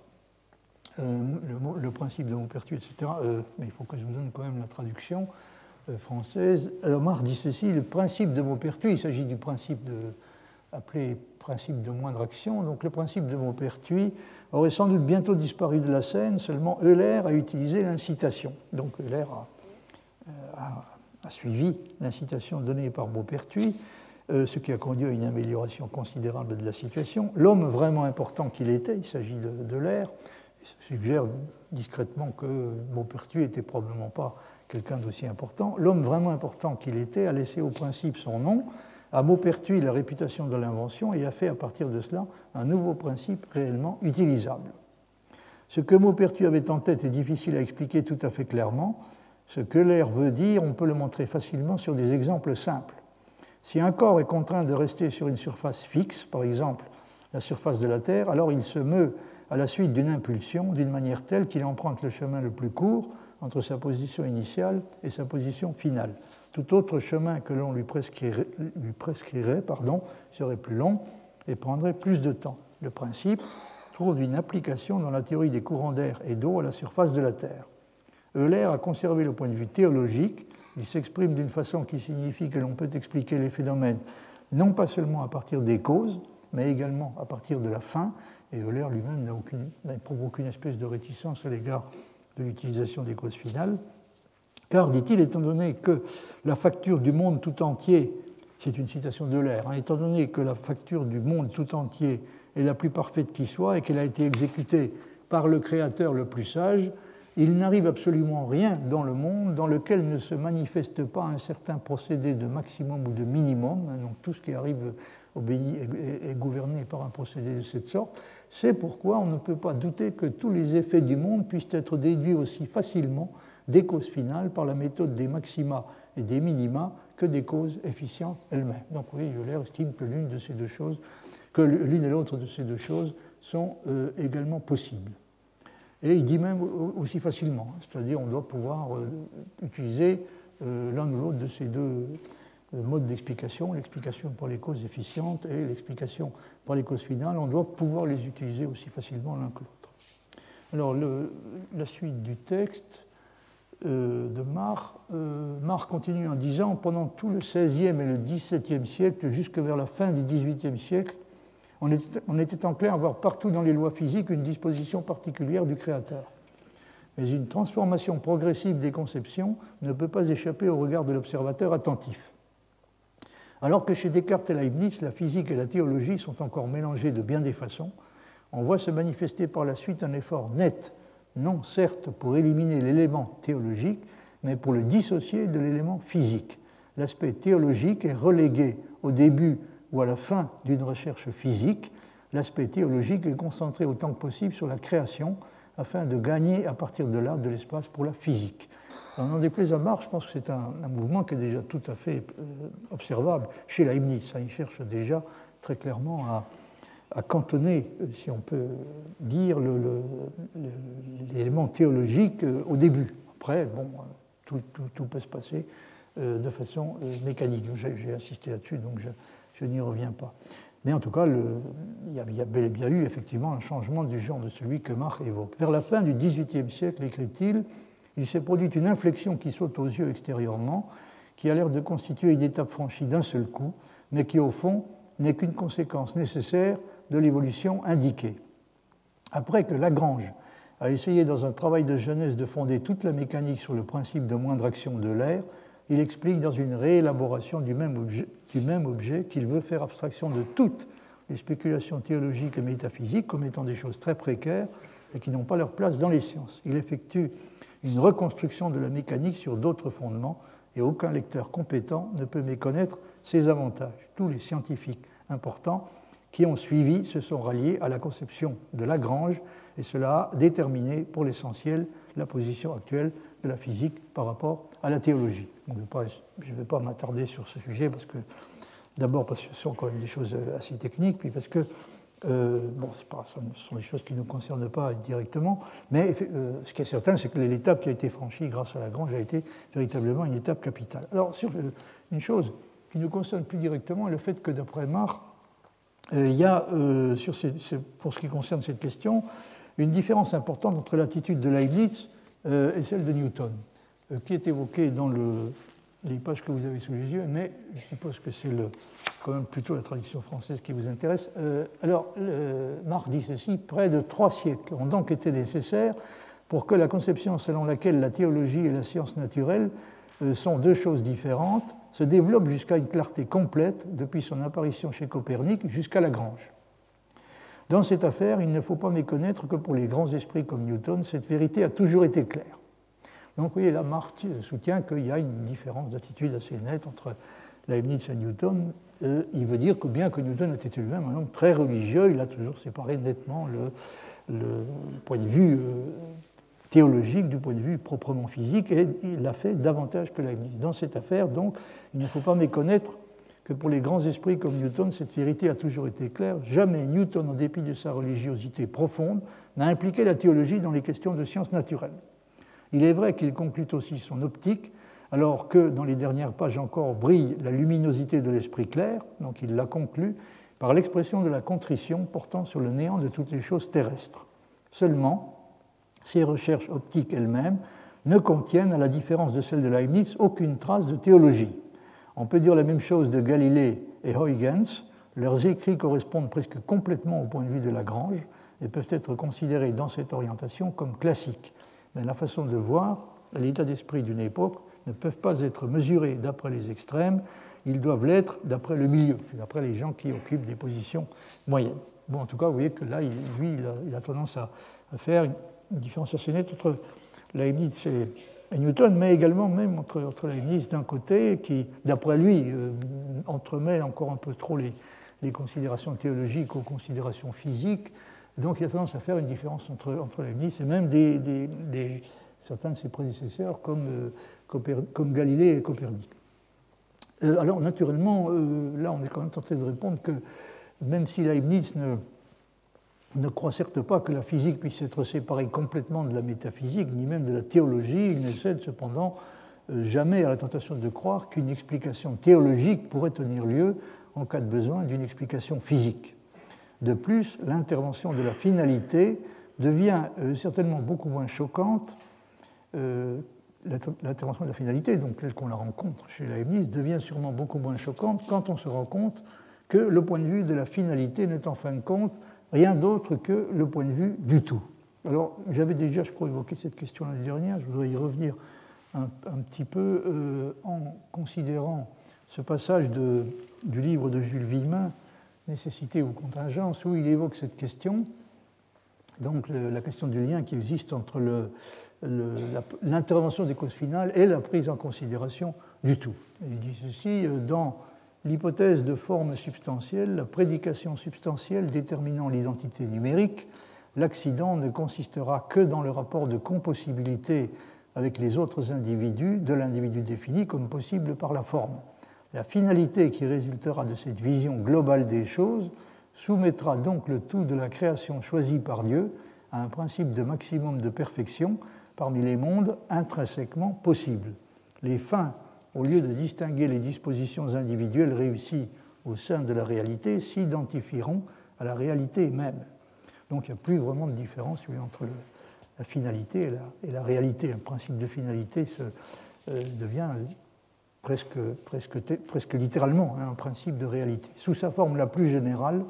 le principe de Maupertuis, etc. Mais il faut que je vous donne quand même la traduction française. Alors Mach dit ceci, le principe de Maupertuis, il s'agit du principe appelé principe de moindre action, donc le principe de Maupertuis aurait sans doute bientôt disparu de la scène, seulement Euler a utilisé l'incitation. Donc Euler a suivi l'incitation donnée par Maupertuis, ce qui a conduit à une amélioration considérable de la situation. L'homme vraiment important qu'il était, il s'agit d'Euler, suggère discrètement que Maupertuis n'était probablement pas quelqu'un d'aussi important. L'homme vraiment important qu'il était a laissé au principe son nom, a Maupertuis la réputation de l'invention et a fait à partir de cela un nouveau principe réellement utilisable. Ce que Maupertuis avait en tête est difficile à expliquer tout à fait clairement. Ce que Euler veut dire, on peut le montrer facilement sur des exemples simples. Si un corps est contraint de rester sur une surface fixe, par exemple la surface de la Terre, alors il se meut à la suite d'une impulsion d'une manière telle qu'il emprunte le chemin le plus court entre sa position initiale et sa position finale. Tout autre chemin que l'on lui prescrirait serait plus long et prendrait plus de temps. Le principe trouve une application dans la théorie des courants d'air et d'eau à la surface de la Terre. Euler a conservé le point de vue théologique. Il s'exprime d'une façon qui signifie que l'on peut expliquer les phénomènes non pas seulement à partir des causes, mais également à partir de la fin. Et Euler lui-même n'éprouve aucune espèce de réticence à l'égard de l'utilisation des causes finales. Car, dit-il, étant donné que la facture du monde tout entier, c'est une citation d'Euler, étant donné que la facture du monde tout entier est la plus parfaite qui soit et qu'elle a été exécutée par le Créateur le plus sage, il n'arrive absolument rien dans le monde dans lequel ne se manifeste pas un certain procédé de maximum ou de minimum. Donc tout ce qui arrive est gouverné par un procédé de cette sorte. C'est pourquoi on ne peut pas douter que tous les effets du monde puissent être déduits aussi facilement des causes finales par la méthode des maxima et des minima que des causes efficientes elles-mêmes. Donc oui, Euler estime que l'une de ces deux choses, que l'une et l'autre de ces deux choses sont également possibles. Et il dit même aussi facilement, c'est-à-dire on doit pouvoir utiliser l'un ou l'autre de ces deux modes d'explication, l'explication par les causes efficientes et l'explication par les causes finales, on doit pouvoir les utiliser aussi facilement l'un que l'autre. Alors la suite du texte de Marr continue en disant « Pendant tout le XVIe et le XVIIe siècle, jusque vers la fin du XVIIIe siècle, on était enclin à voir partout dans les lois physiques une disposition particulière du Créateur. Mais une transformation progressive des conceptions ne peut pas échapper au regard de l'observateur attentif. Alors que chez Descartes et Leibniz, la physique et la théologie sont encore mélangées de bien des façons, on voit se manifester par la suite un effort net, non certes pour éliminer l'élément théologique, mais pour le dissocier de l'élément physique. L'aspect théologique est relégué au début ou à la fin d'une recherche physique. L'aspect théologique est concentré autant que possible sur la création, afin de gagner à partir de là de l'espace pour la physique. N'en déplaise à Marr, je pense que c'est un mouvement qui est déjà tout à fait observable chez Leibniz. Il cherche déjà très clairement à cantonner, si on peut dire, l'élément théologique au début. Après, bon, tout peut se passer de façon mécanique. J'ai insisté là-dessus, donc je n'y reviens pas. Mais en tout cas, il y a bel et bien eu effectivement un changement du genre de celui que Marr évoque. Vers la fin du XVIIIe siècle, écrit-il, il s'est produit une inflexion qui saute aux yeux extérieurement, qui a l'air de constituer une étape franchie d'un seul coup, mais qui au fond n'est qu'une conséquence nécessaire de l'évolution indiquée. Après que Lagrange a essayé dans un travail de jeunesse de fonder toute la mécanique sur le principe de moindre action de l'air, il explique dans une réélaboration du même objet qu'il veut faire abstraction de toutes les spéculations théologiques et métaphysiques comme étant des choses très précaires et qui n'ont pas leur place dans les sciences. Il effectue une reconstruction de la mécanique sur d'autres fondements et aucun lecteur compétent ne peut méconnaître ses avantages. Tous les scientifiques importants qui ont suivi se sont ralliés à la conception de Lagrange et cela a déterminé pour l'essentiel la position actuelle de la physique par rapport à la théologie. Donc, je ne vais pas m'attarder sur ce sujet parce que d'abord parce que ce sont quand même des choses assez techniques, puis parce que ce sont des choses qui ne nous concernent pas directement, mais ce qui est certain, c'est que l'étape qui a été franchie grâce à Lagrange a été véritablement une étape capitale. Alors, sur une chose qui nous concerne plus directement, le fait que d'après Marr, il y a, pour ce qui concerne cette question, une différence importante entre l'attitude de Leibniz et celle de Newton, qui est évoquée dans les pages que vous avez sous les yeux, mais je suppose que c'est quand même plutôt la traduction française qui vous intéresse. Marr dit ceci, près de 3 siècles ont donc été nécessaires pour que la conception selon laquelle la théologie et la science naturelle sont deux choses différentes se développe jusqu'à une clarté complète depuis son apparition chez Copernic jusqu'à Lagrange. Dans cette affaire, il ne faut pas méconnaître que pour les grands esprits comme Newton, cette vérité a toujours été claire. Donc, vous voyez, là, Marr soutient qu'il y a une différence d'attitude assez nette entre Leibniz et Newton. Il veut dire que bien que Newton ait été lui-même un homme très religieux, il a toujours séparé nettement le point de vue théologique du point de vue proprement physique, et il l'a fait davantage que Leibniz. Dans cette affaire, donc, il ne faut pas méconnaître que pour les grands esprits comme Newton, cette vérité a toujours été claire. Jamais Newton, en dépit de sa religiosité profonde, n'a impliqué la théologie dans les questions de sciences naturelles. Il est vrai qu'il conclut aussi son optique, alors que dans les dernières pages encore brille la luminosité de l'esprit clair, donc il l'a conclu par l'expression de la contrition portant sur le néant de toutes les choses terrestres. Seulement, ces recherches optiques elles-mêmes ne contiennent, à la différence de celles de Leibniz, aucune trace de théologie. On peut dire la même chose de Galilée et Huygens. Leurs écrits correspondent presque complètement au point de vue de Lagrange et peuvent être considérés dans cette orientation comme classiques. Mais la façon de voir et l'état d'esprit d'une époque ne peuvent pas être mesurés d'après les extrêmes, ils doivent l'être d'après le milieu, d'après les gens qui occupent des positions moyennes. Bon, en tout cas, vous voyez que là, il a tendance à faire une différence assez nette entre Leibniz et Newton, mais également même entre Leibniz d'un côté, qui, d'après lui, entremêle encore un peu trop les considérations théologiques aux considérations physiques. Donc il a tendance à faire une différence entre Leibniz et même certains de ses prédécesseurs comme Galilée et Copernic. Alors, naturellement, là, on est quand même tenté de répondre que même si Leibniz ne croit certes pas que la physique puisse être séparée complètement de la métaphysique, ni même de la théologie, il ne cède cependant jamais à la tentation de croire qu'une explication théologique pourrait tenir lieu en cas de besoin d'une explication physique. De plus, l'intervention de la finalité devient certainement beaucoup moins choquante. L'intervention de la finalité, donc telle qu'on la rencontre chez Leibniz, devient sûrement beaucoup moins choquante quand on se rend compte que le point de vue de la finalité n'est en fin de compte rien d'autre que le point de vue du tout. Alors, j'avais déjà, je crois, évoqué cette question l'année dernière, je voudrais y revenir un petit peu en considérant ce passage du livre de Jules Villemin, Nécessité ou contingence, où il évoque cette question, donc la question du lien qui existe entre l'intervention des causes finales et la prise en considération du tout. Il dit ceci, dans l'hypothèse de forme substantielle, la prédication substantielle déterminant l'identité numérique, l'accident ne consistera que dans le rapport de compossibilité avec les autres individus de l'individu défini comme possible par la forme. La finalité qui résultera de cette vision globale des choses soumettra donc le tout de la création choisie par Dieu à un principe de maximum de perfection parmi les mondes intrinsèquement possibles. Les fins, au lieu de distinguer les dispositions individuelles réussies au sein de la réalité, s'identifieront à la réalité même. Donc il n'y a plus vraiment de différence entre la finalité et la réalité. Le principe de finalité devient presque littéralement un principe de réalité. Sous sa forme la plus générale,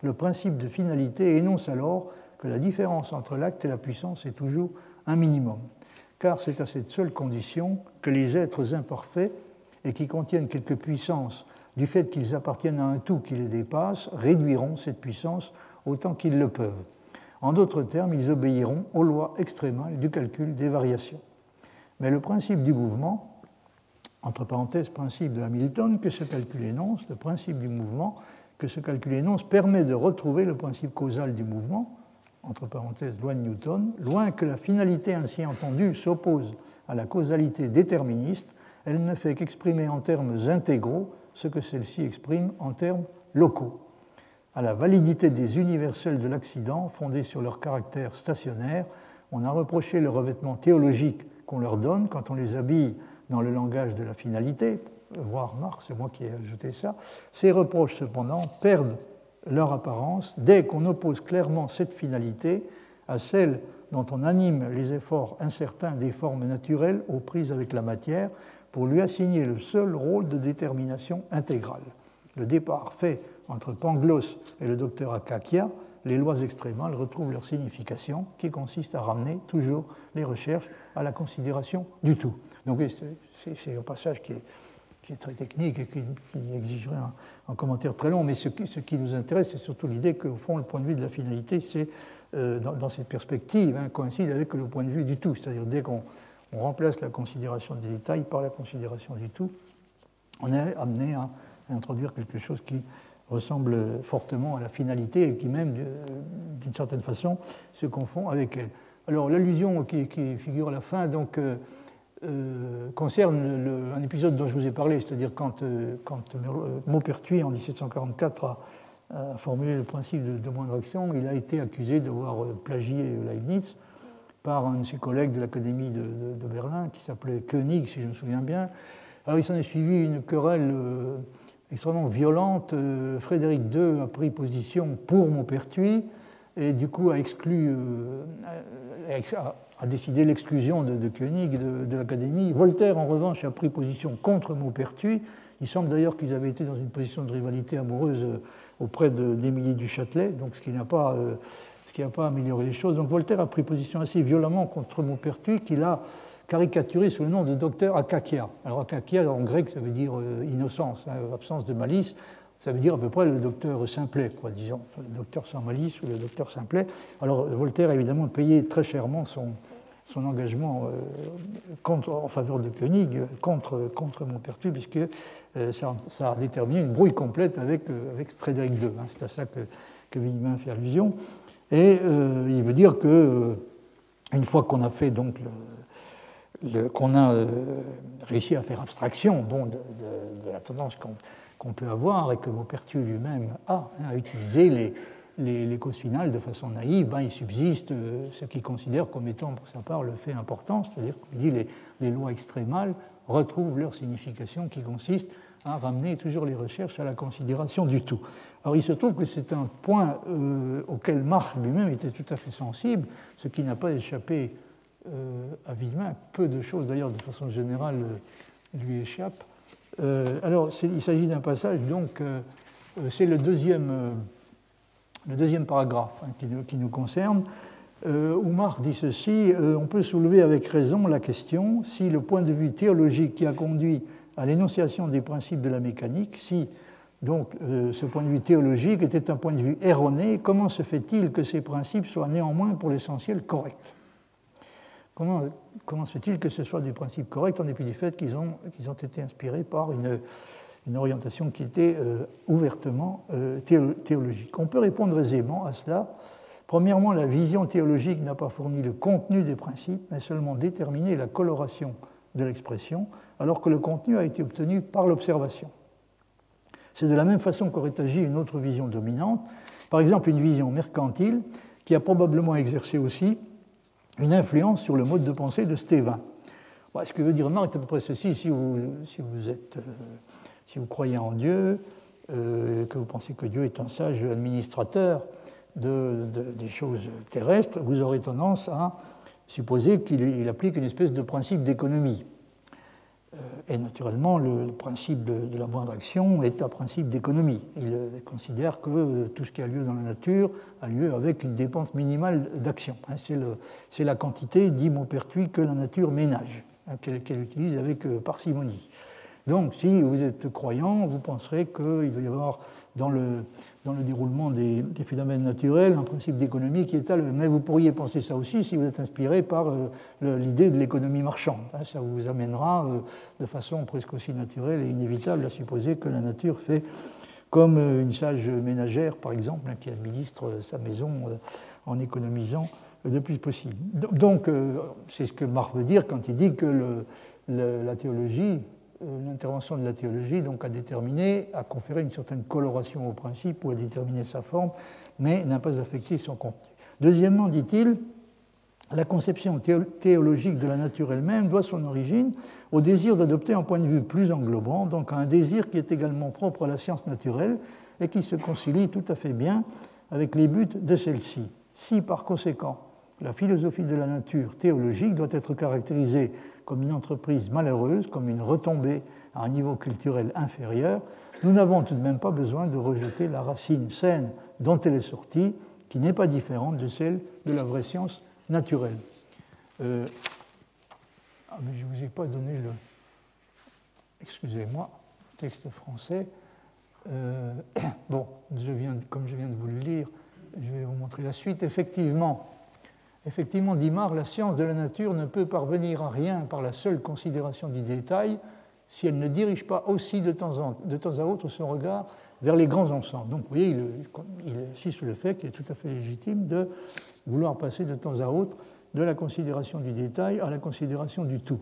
le principe de finalité énonce alors que la différence entre l'acte et la puissance est toujours un minimum, car c'est à cette seule condition que les êtres imparfaits et qui contiennent quelque puissance du fait qu'ils appartiennent à un tout qui les dépasse, réduiront cette puissance autant qu'ils le peuvent. En d'autres termes, ils obéiront aux lois extrémales du calcul des variations. Mais le principe du mouvement, entre parenthèses, principe de Hamilton, que ce calcul énonce, le principe du mouvement, que ce calcul énonce, permet de retrouver le principe causal du mouvement, entre parenthèses, loi de Newton, loin que la finalité ainsi entendue s'oppose à la causalité déterministe, elle ne fait qu'exprimer en termes intégraux ce que celle-ci exprime en termes locaux. À la validité des universels de l'accident, fondés sur leur caractère stationnaire, on a reproché le revêtement théologique qu'on leur donne quand on les habille dans le langage de la finalité, voire Marx, c'est moi qui ai ajouté ça. Ces reproches, cependant, perdent leur apparence dès qu'on oppose clairement cette finalité à celle dont on anime les efforts incertains des formes naturelles aux prises avec la matière pour lui assigner le seul rôle de détermination intégrale. Le départ fait entre Pangloss et le docteur Akakia, les lois extrémales retrouvent leur signification qui consiste à ramener toujours les recherches à la considération du tout. Donc c'est un passage qui est très technique et qui exigerait un commentaire très long, mais ce qui nous intéresse, c'est surtout l'idée qu'au fond, le point de vue de la finalité, c'est, dans cette perspective, coïncide avec le point de vue du tout, c'est-à-dire dès qu'on remplace la considération des détails par la considération du tout, on est amené à introduire quelque chose qui ressemble fortement à la finalité et qui même, d'une certaine façon, se confond avec elle. Alors l'allusion qui figure à la fin donc, concerne un épisode dont je vous ai parlé, c'est-à-dire quand Maupertuis, en 1744, a formulé le principe de moindre action, il a été accusé d'avoir plagié Leibniz par un de ses collègues de l'Académie de Berlin, qui s'appelait Koenig, si je me souviens bien. Alors il s'en est suivi une querelle extrêmement violente. Frédéric II a pris position pour Maupertuis et du coup a décidé l'exclusion de Koenig de l'Académie. Voltaire, en revanche, a pris position contre Maupertuis. Il semble d'ailleurs qu'ils avaient été dans une position de rivalité amoureuse auprès d'Émilie du Châtelet, donc ce qui n'a pas amélioré les choses. Donc Voltaire a pris position assez violemment contre Maupertuis, qu'il a caricaturé sous le nom de docteur Akakia. Alors Akakia, en grec, ça veut dire innocence, absence de malice. Ça veut dire à peu près le docteur simplet, quoi, disons, le docteur sans malice ou le docteur simplet. Alors Voltaire a évidemment payé très chèrement son engagement en faveur de Koenig contre Maupertuis, puisque ça a déterminé une brouille complète avec Frédéric II. C'est à ça que Villemin fait allusion. Et il veut dire que une fois qu'on a fait donc qu'on a réussi à faire abstraction de la tendance qu'on peut avoir et que Maupertuis lui-même a utilisé les causes finales de façon naïve, il subsiste ce qu'il considère comme étant pour sa part le fait important, c'est-à-dire qu'il dit les lois extrémales retrouvent leur signification qui consiste à ramener toujours les recherches à la considération du tout. Alors il se trouve que c'est un point auquel Mach lui-même était tout à fait sensible, ce qui n'a pas échappé à Villemin. Peu de choses d'ailleurs de façon générale lui échappent. Alors il s'agit d'un passage, donc c'est le deuxième paragraphe qui nous concerne, où Mach dit ceci: on peut soulever avec raison la question si le point de vue théologique qui a conduit à l'énonciation des principes de la mécanique, si donc ce point de vue théologique était un point de vue erroné, comment se fait-il que ces principes soient néanmoins pour l'essentiel corrects? Comment se fait-il que ce soit des principes corrects en dépit du fait qu'ils ont été inspirés par une orientation qui était ouvertement théologique? On peut répondre aisément à cela. Premièrement, la vision théologique n'a pas fourni le contenu des principes, mais seulement déterminé la coloration de l'expression, alors que le contenu a été obtenu par l'observation. C'est de la même façon qu'aurait agi une autre vision dominante, par exemple une vision mercantile, qui a probablement exercé aussi une influence sur le mode de pensée de Stévin. Ce que veut dire Marc est à peu près ceci: si vous croyez en Dieu, que vous pensez que Dieu est un sage administrateur des choses terrestres, vous aurez tendance à supposer qu'il applique une espèce de principe d'économie. Et naturellement, le principe de la moindre action est un principe d'économie. Il considère que tout ce qui a lieu dans la nature a lieu avec une dépense minimale d'action. C'est la quantité, dit Maupertuis, que la nature ménage, qu'elle utilise avec parcimonie. Donc, si vous êtes croyant, vous penserez qu'il va y avoir dans le déroulement des phénomènes naturels un principe d'économie qui est tel. Mais vous pourriez penser ça aussi si vous êtes inspiré par l'idée de l'économie marchande. Ça vous amènera de façon presque aussi naturelle et inévitable à supposer que la nature fait comme une sage ménagère, par exemple, qui administre sa maison en économisant le plus possible. Donc, c'est ce que Mach veut dire quand il dit que la théologie, l'intervention de la théologie donc, a conféré une certaine coloration au principe ou a déterminé sa forme, mais n'a pas affecté son contenu. Deuxièmement, dit-il, la conception théologique de la nature elle-même doit son origine au désir d'adopter un point de vue plus englobant, donc à un désir qui est également propre à la science naturelle et qui se concilie tout à fait bien avec les buts de celle-ci. Si, par conséquent, la philosophie de la nature théologique doit être caractérisée comme une entreprise malheureuse, comme une retombée à un niveau culturel inférieur, nous n'avons tout de même pas besoin de rejeter la racine saine dont elle est sortie, qui n'est pas différente de celle de la vraie science naturelle. Mais je ne vous ai pas donné le... Excusez-moi, texte français. Bon, comme je viens de vous le lire, je vais vous montrer la suite. Effectivement, dit Mach, la science de la nature ne peut parvenir à rien par la seule considération du détail si elle ne dirige pas aussi de temps à autre son regard vers les grands ensembles. Donc vous voyez, il insiste sur le fait qu'il est tout à fait légitime de vouloir passer de temps à autre de la considération du détail à la considération du tout.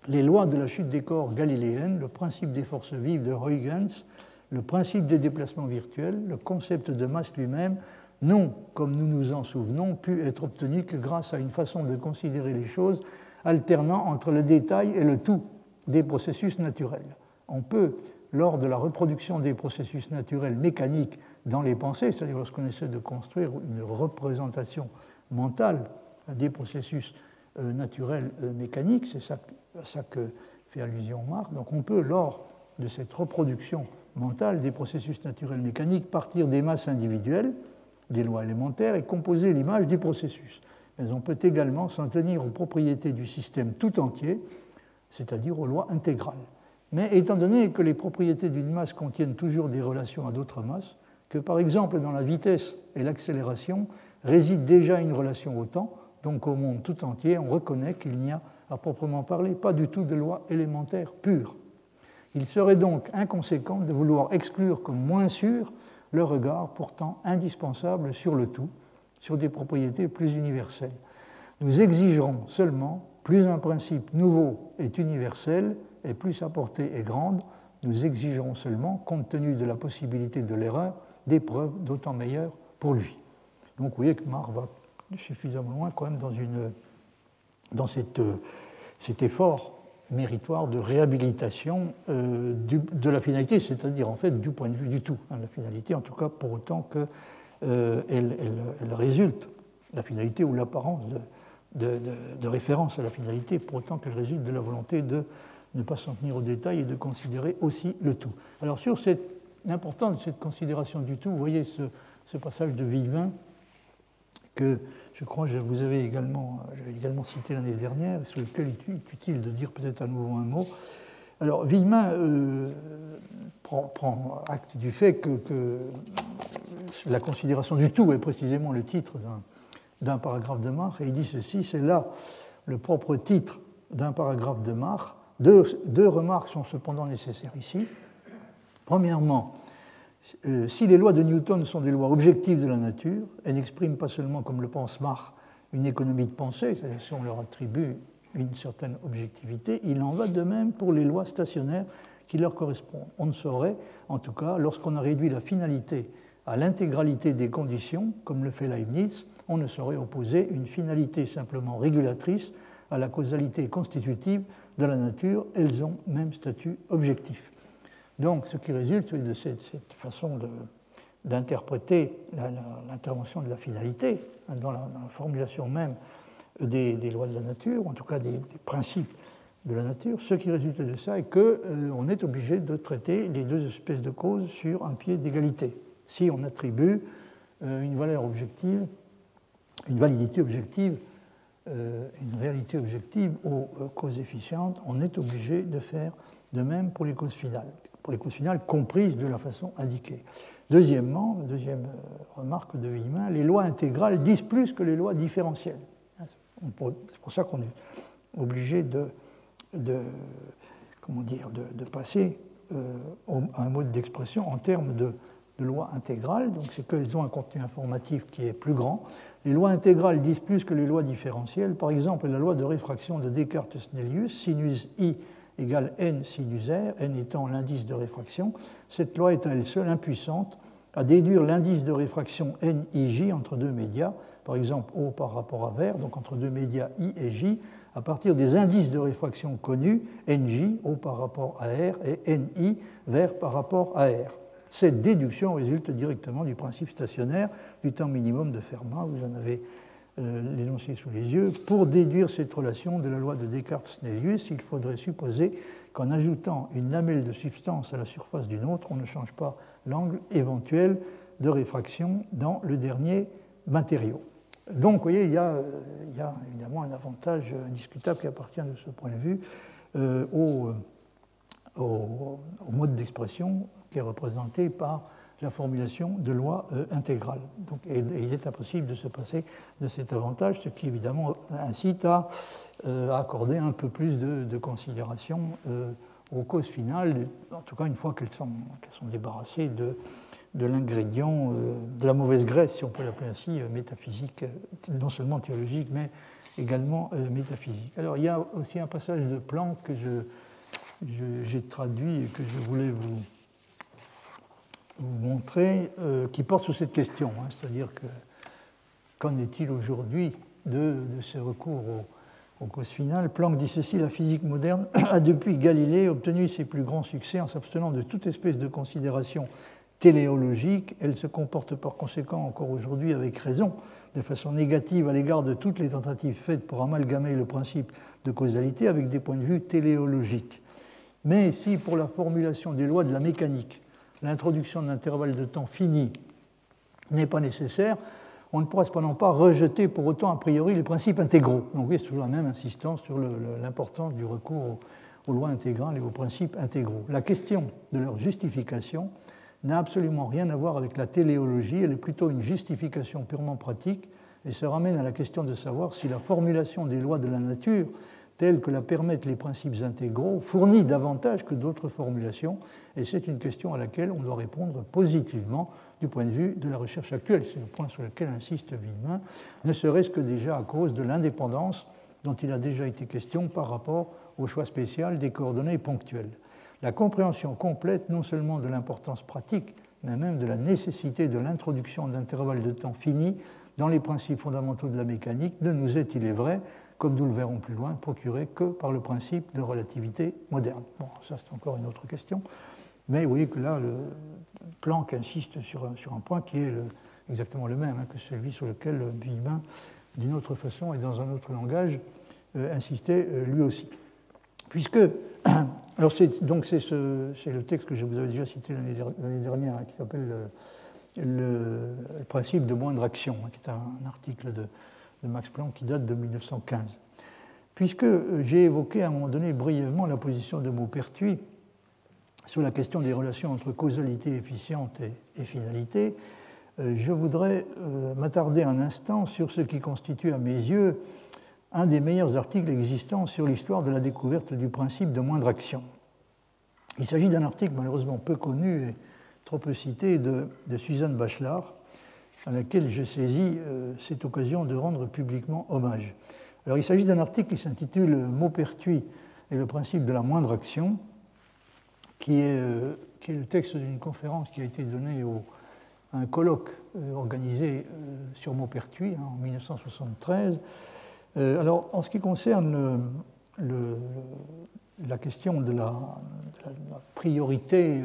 Les lois de la chute des corps galiléennes, le principe des forces vives de Huygens, le principe des déplacements virtuels, le concept de masse lui-même, n'ont, comme nous nous en souvenons, pu être obtenus que grâce à une façon de considérer les choses alternant entre le détail et le tout des processus naturels. On peut, lors de la reproduction des processus naturels mécaniques dans les pensées, c'est-à-dire lorsqu'on essaie de construire une représentation mentale des processus naturels mécaniques, c'est à ça que fait allusion Mach, donc on peut, lors de cette reproduction mentale des processus naturels mécaniques, partir des masses individuelles, des lois élémentaires, et composer l'image du processus. Mais on peut également s'en tenir aux propriétés du système tout entier, c'est-à-dire aux lois intégrales. Mais étant donné que les propriétés d'une masse contiennent toujours des relations à d'autres masses, que par exemple dans la vitesse et l'accélération réside déjà une relation au temps, donc au monde tout entier, on reconnaît qu'il n'y a, à proprement parler, pas du tout de loi élémentaire pure. Il serait donc inconséquent de vouloir exclure comme moins sûr le regard pourtant indispensable sur le tout, sur des propriétés plus universelles. Nous exigerons seulement plus un principe nouveau est universel et plus sa portée est grande, nous exigerons seulement, compte tenu de la possibilité de l'erreur, des preuves d'autant meilleures pour lui. Donc vous voyez que Marr va suffisamment loin quand même dans cet effort méritoire de réhabilitation de la finalité, c'est-à-dire en fait du point de vue du tout. La finalité, en tout cas, pour autant qu'elle résulte, la finalité ou l'apparence de référence à la finalité, pour autant qu'elle résulte de la volonté de ne pas s'en tenir aux détails et de considérer aussi le tout. Alors sur l'importance de cette considération du tout, vous voyez ce passage de Villemin que je crois que j'avais également cité l'année dernière, sur lequel il est utile de dire peut-être à nouveau un mot. Alors Villemin prend acte du fait que la considération du tout est précisément le titre d'un paragraphe de Marr, et il dit ceci, c'est là le propre titre d'un paragraphe de Marr. Deux remarques sont cependant nécessaires ici. Premièrement, si les lois de Newton sont des lois objectives de la nature, elles n'expriment pas seulement, comme le pense Marr, une économie de pensée, c'est-à-dire si on leur attribue une certaine objectivité, il en va de même pour les lois stationnaires qui leur correspondent. On ne saurait, en tout cas, lorsqu'on a réduit la finalité à l'intégralité des conditions, comme le fait Leibniz, on ne saurait opposer une finalité simplement régulatrice à la causalité constitutive de la nature. Elles ont même statut objectif. Donc, ce qui résulte de cette façon d'interpréter l'intervention de la finalité dans la formulation même des lois de la nature, ou en tout cas des principes de la nature, ce qui résulte de ça est qu'on est obligé de traiter les deux espèces de causes sur un pied d'égalité. Si on attribue une valeur objective, une validité objective, une réalité objective aux causes efficientes, on est obligé de faire de même pour les causes finales comprises de la façon indiquée. Deuxièmement, la deuxième remarque de Villemin, les lois intégrales disent plus que les lois différentielles. C'est pour ça qu'on est obligé de passer à un mode d'expression en termes de lois intégrales, donc c'est qu'elles ont un contenu informatif qui est plus grand. Les lois intégrales disent plus que les lois différentielles. Par exemple, la loi de réfraction de Descartes-Snellius, sinus i égale n sinus r, n étant l'indice de réfraction. Cette loi est à elle seule impuissante à déduire l'indice de réfraction NIJ entre deux médias, par exemple O par rapport à vert, donc entre deux médias I et J, à partir des indices de réfraction connus, NJ, O par rapport à R, et NI, vert par rapport à R. Cette déduction résulte directement du principe stationnaire du temps minimum de Fermat, vous en avez l'énoncé sous les yeux. Pour déduire cette relation de la loi de Descartes-Snellius, il faudrait supposer qu'en ajoutant une lamelle de substance à la surface d'une autre, on ne change pas l'angle éventuel de réfraction dans le dernier matériau. Donc, vous voyez, il y a évidemment un avantage indiscutable qui appartient de ce point de vue au mode d'expression qui est représenté par la formulation de lois intégrales. Donc, et il est impossible de se passer de cet avantage, ce qui évidemment incite à accorder un peu plus de considération aux causes finales, en tout cas une fois qu'elles sont débarrassées de l'ingrédient, de la mauvaise graisse, si on peut l'appeler ainsi, métaphysique, non seulement théologique, mais également métaphysique. Alors il y a aussi un passage de Planck que j'ai traduit et que je voulais vous montrer, qui porte sur cette question, c'est-à-dire que qu'en est-il aujourd'hui de ce recours aux causes finales. Planck dit ceci: la physique moderne a depuis Galilée obtenu ses plus grands succès en s'abstenant de toute espèce de considération téléologique. Elle se comporte par conséquent encore aujourd'hui avec raison de façon négative à l'égard de toutes les tentatives faites pour amalgamer le principe de causalité avec des points de vue téléologiques. Mais si pour la formulation des lois de la mécanique, l'introduction d'intervalles de temps finis n'est pas nécessaire, on ne pourra cependant pas rejeter pour autant a priori les principes intégraux. Donc oui, c'est toujours la même insistance sur l'importance du recours aux lois intégrales et aux principes intégraux. La question de leur justification n'a absolument rien à voir avec la téléologie, elle est plutôt une justification purement pratique et se ramène à la question de savoir si la formulation des lois de la nature, telle que la permettent les principes intégraux, fournit davantage que d'autres formulations, et c'est une question à laquelle on doit répondre positivement du point de vue de la recherche actuelle. C'est le point sur lequel insiste Villemin, ne serait-ce que déjà à cause de l'indépendance dont il a déjà été question par rapport au choix spécial des coordonnées ponctuelles. La compréhension complète non seulement de l'importance pratique, mais même de la nécessité de l'introduction d'intervalles de temps finis dans les principes fondamentaux de la mécanique ne nous est, il est vrai, comme nous le verrons plus loin, procuré que par le principe de relativité moderne. Bon, ça c'est encore une autre question, mais vous voyez que là, Planck insiste sur un point qui est exactement le même que celui sur lequel Villemin, d'une autre façon et dans un autre langage, insistait lui aussi. Puisque, alors c'est le texte que je vous avais déjà cité l'année dernière, qui s'appelle le principe de moindre action, qui est un article de Max Planck qui date de 1915. Puisque j'ai évoqué à un moment donné brièvement la position de Maupertuis sur la question des relations entre causalité efficiente et finalité, je voudrais m'attarder un instant sur ce qui constitue à mes yeux un des meilleurs articles existants sur l'histoire de la découverte du principe de moindre action. Il s'agit d'un article malheureusement peu connu et trop peu cité de Suzanne Bachelard, à laquelle je saisis cette occasion de rendre publiquement hommage. Alors, il s'agit d'un article qui s'intitule « Maupertuis et le principe de la moindre action », qui est le texte d'une conférence qui a été donnée à un colloque organisé sur Maupertuis en 1973. Alors, en ce qui concerne la question de la priorité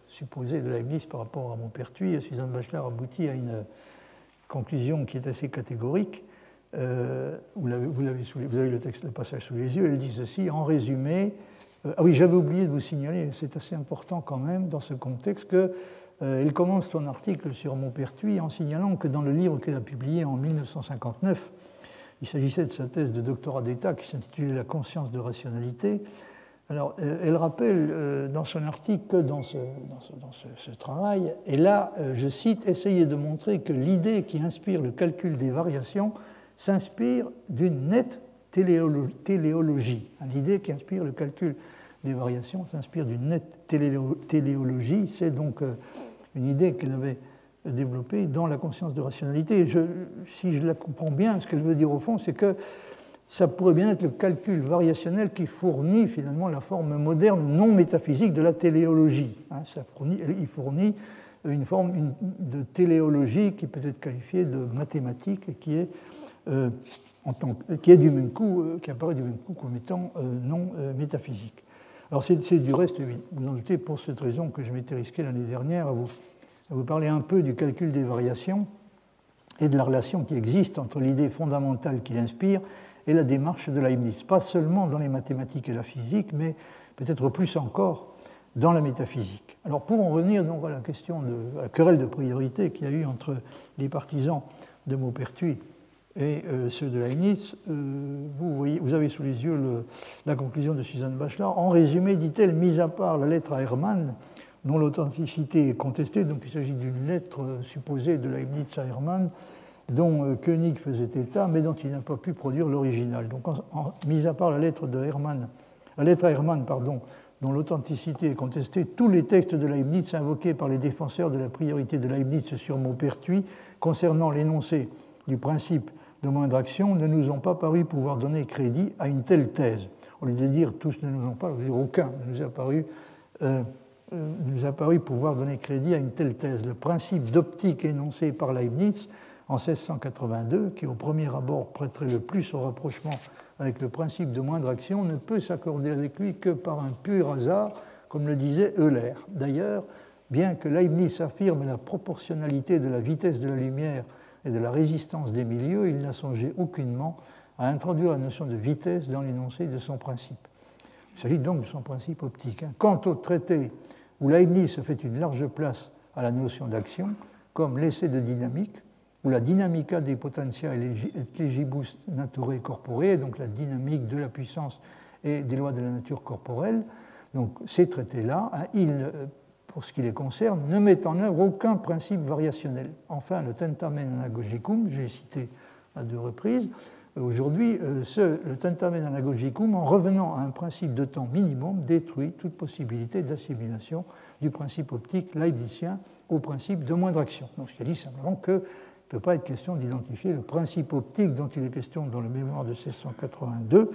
supposée de Leibniz par rapport à Maupertuis, Suzanne Bachelard aboutit à une conclusion qui est assez catégorique. Vous avez le passage sous les yeux, elle dit ceci, en résumé, ah oui, j'avais oublié de vous signaler, c'est assez important quand même dans ce contexte, qu'elle commence son article sur Maupertuis en signalant que dans le livre qu'elle a publié en 1959, il s'agissait de sa thèse de doctorat d'État qui s'intitulait « La conscience de rationalité ». Alors, elle rappelle dans son article que dans ce travail, elle a, je cite, essayé de montrer que l'idée qui inspire le calcul des variations s'inspire d'une nette téléologie. L'idée qui inspire le calcul des variations s'inspire d'une nette téléologie. C'est donc une idée qu'elle avait développée dans la conscience de rationalité. Si je la comprends bien, ce qu'elle veut dire au fond, c'est que ça pourrait bien être le calcul variationnel qui fournit finalement la forme moderne non métaphysique de la téléologie. Il fournit une forme de téléologie qui peut être qualifiée de mathématique et qui apparaît du même coup comme étant non métaphysique. Alors c'est du reste, vous en doutez, pour cette raison que je m'étais risqué l'année dernière à vous parler un peu du calcul des variations et de la relation qui existe entre l'idée fondamentale qui l'inspire et la démarche de Leibniz, pas seulement dans les mathématiques et la physique, mais peut-être plus encore dans la métaphysique. Alors pour en revenir donc à la question de la querelle de priorité qu'il y a eu entre les partisans de Maupertuis et ceux de Leibniz, vous avez sous les yeux la conclusion de Suzanne Bachelard. En résumé, dit-elle, mis à part la lettre à Hermann, dont l'authenticité est contestée, donc il s'agit d'une lettre supposée de Leibniz à Hermann, dont Koenig faisait état, mais dont il n'a pas pu produire l'original. Donc, mis à part la lettre à Hermann, dont l'authenticité est contestée, tous les textes de Leibniz invoqués par les défenseurs de la priorité de Leibniz sur Maupertuis concernant l'énoncé du principe de moindre action ne nous ont pas paru pouvoir donner crédit à une telle thèse. Au lieu de dire tous ne nous ont pas, aucun ne nous a paru pouvoir donner crédit à une telle thèse. Le principe d'optique énoncé par Leibniz en 1682, qui au premier abord prêterait le plus au rapprochement avec le principe de moindre action, ne peut s'accorder avec lui que par un pur hasard, comme le disait Euler. D'ailleurs, bien que Leibniz affirme la proportionnalité de la vitesse de la lumière et de la résistance des milieux, il n'a songé aucunement à introduire la notion de vitesse dans l'énoncé de son principe. Il s'agit donc de son principe optique. Quant au traité où Leibniz se fait une large place à la notion d'action, comme l'essai de dynamique, où la dynamica des potentia et legibus naturae corporae, donc la dynamique de la puissance et des lois de la nature corporelle, donc ces traités-là, pour ce qui les concerne, ne mettent en œuvre aucun principe variationnel. Enfin, le Tentamen Anagogicum, j'ai cité à 2 reprises, aujourd'hui, le Tentamen Anagogicum, en revenant à un principe de temps minimum, détruit toute possibilité d'assimilation du principe optique leibnizien au principe de moindre action. Donc, ce qui dit simplement qu'il peut pas être question d'identifier le principe optique dont il est question dans le mémoire de 1682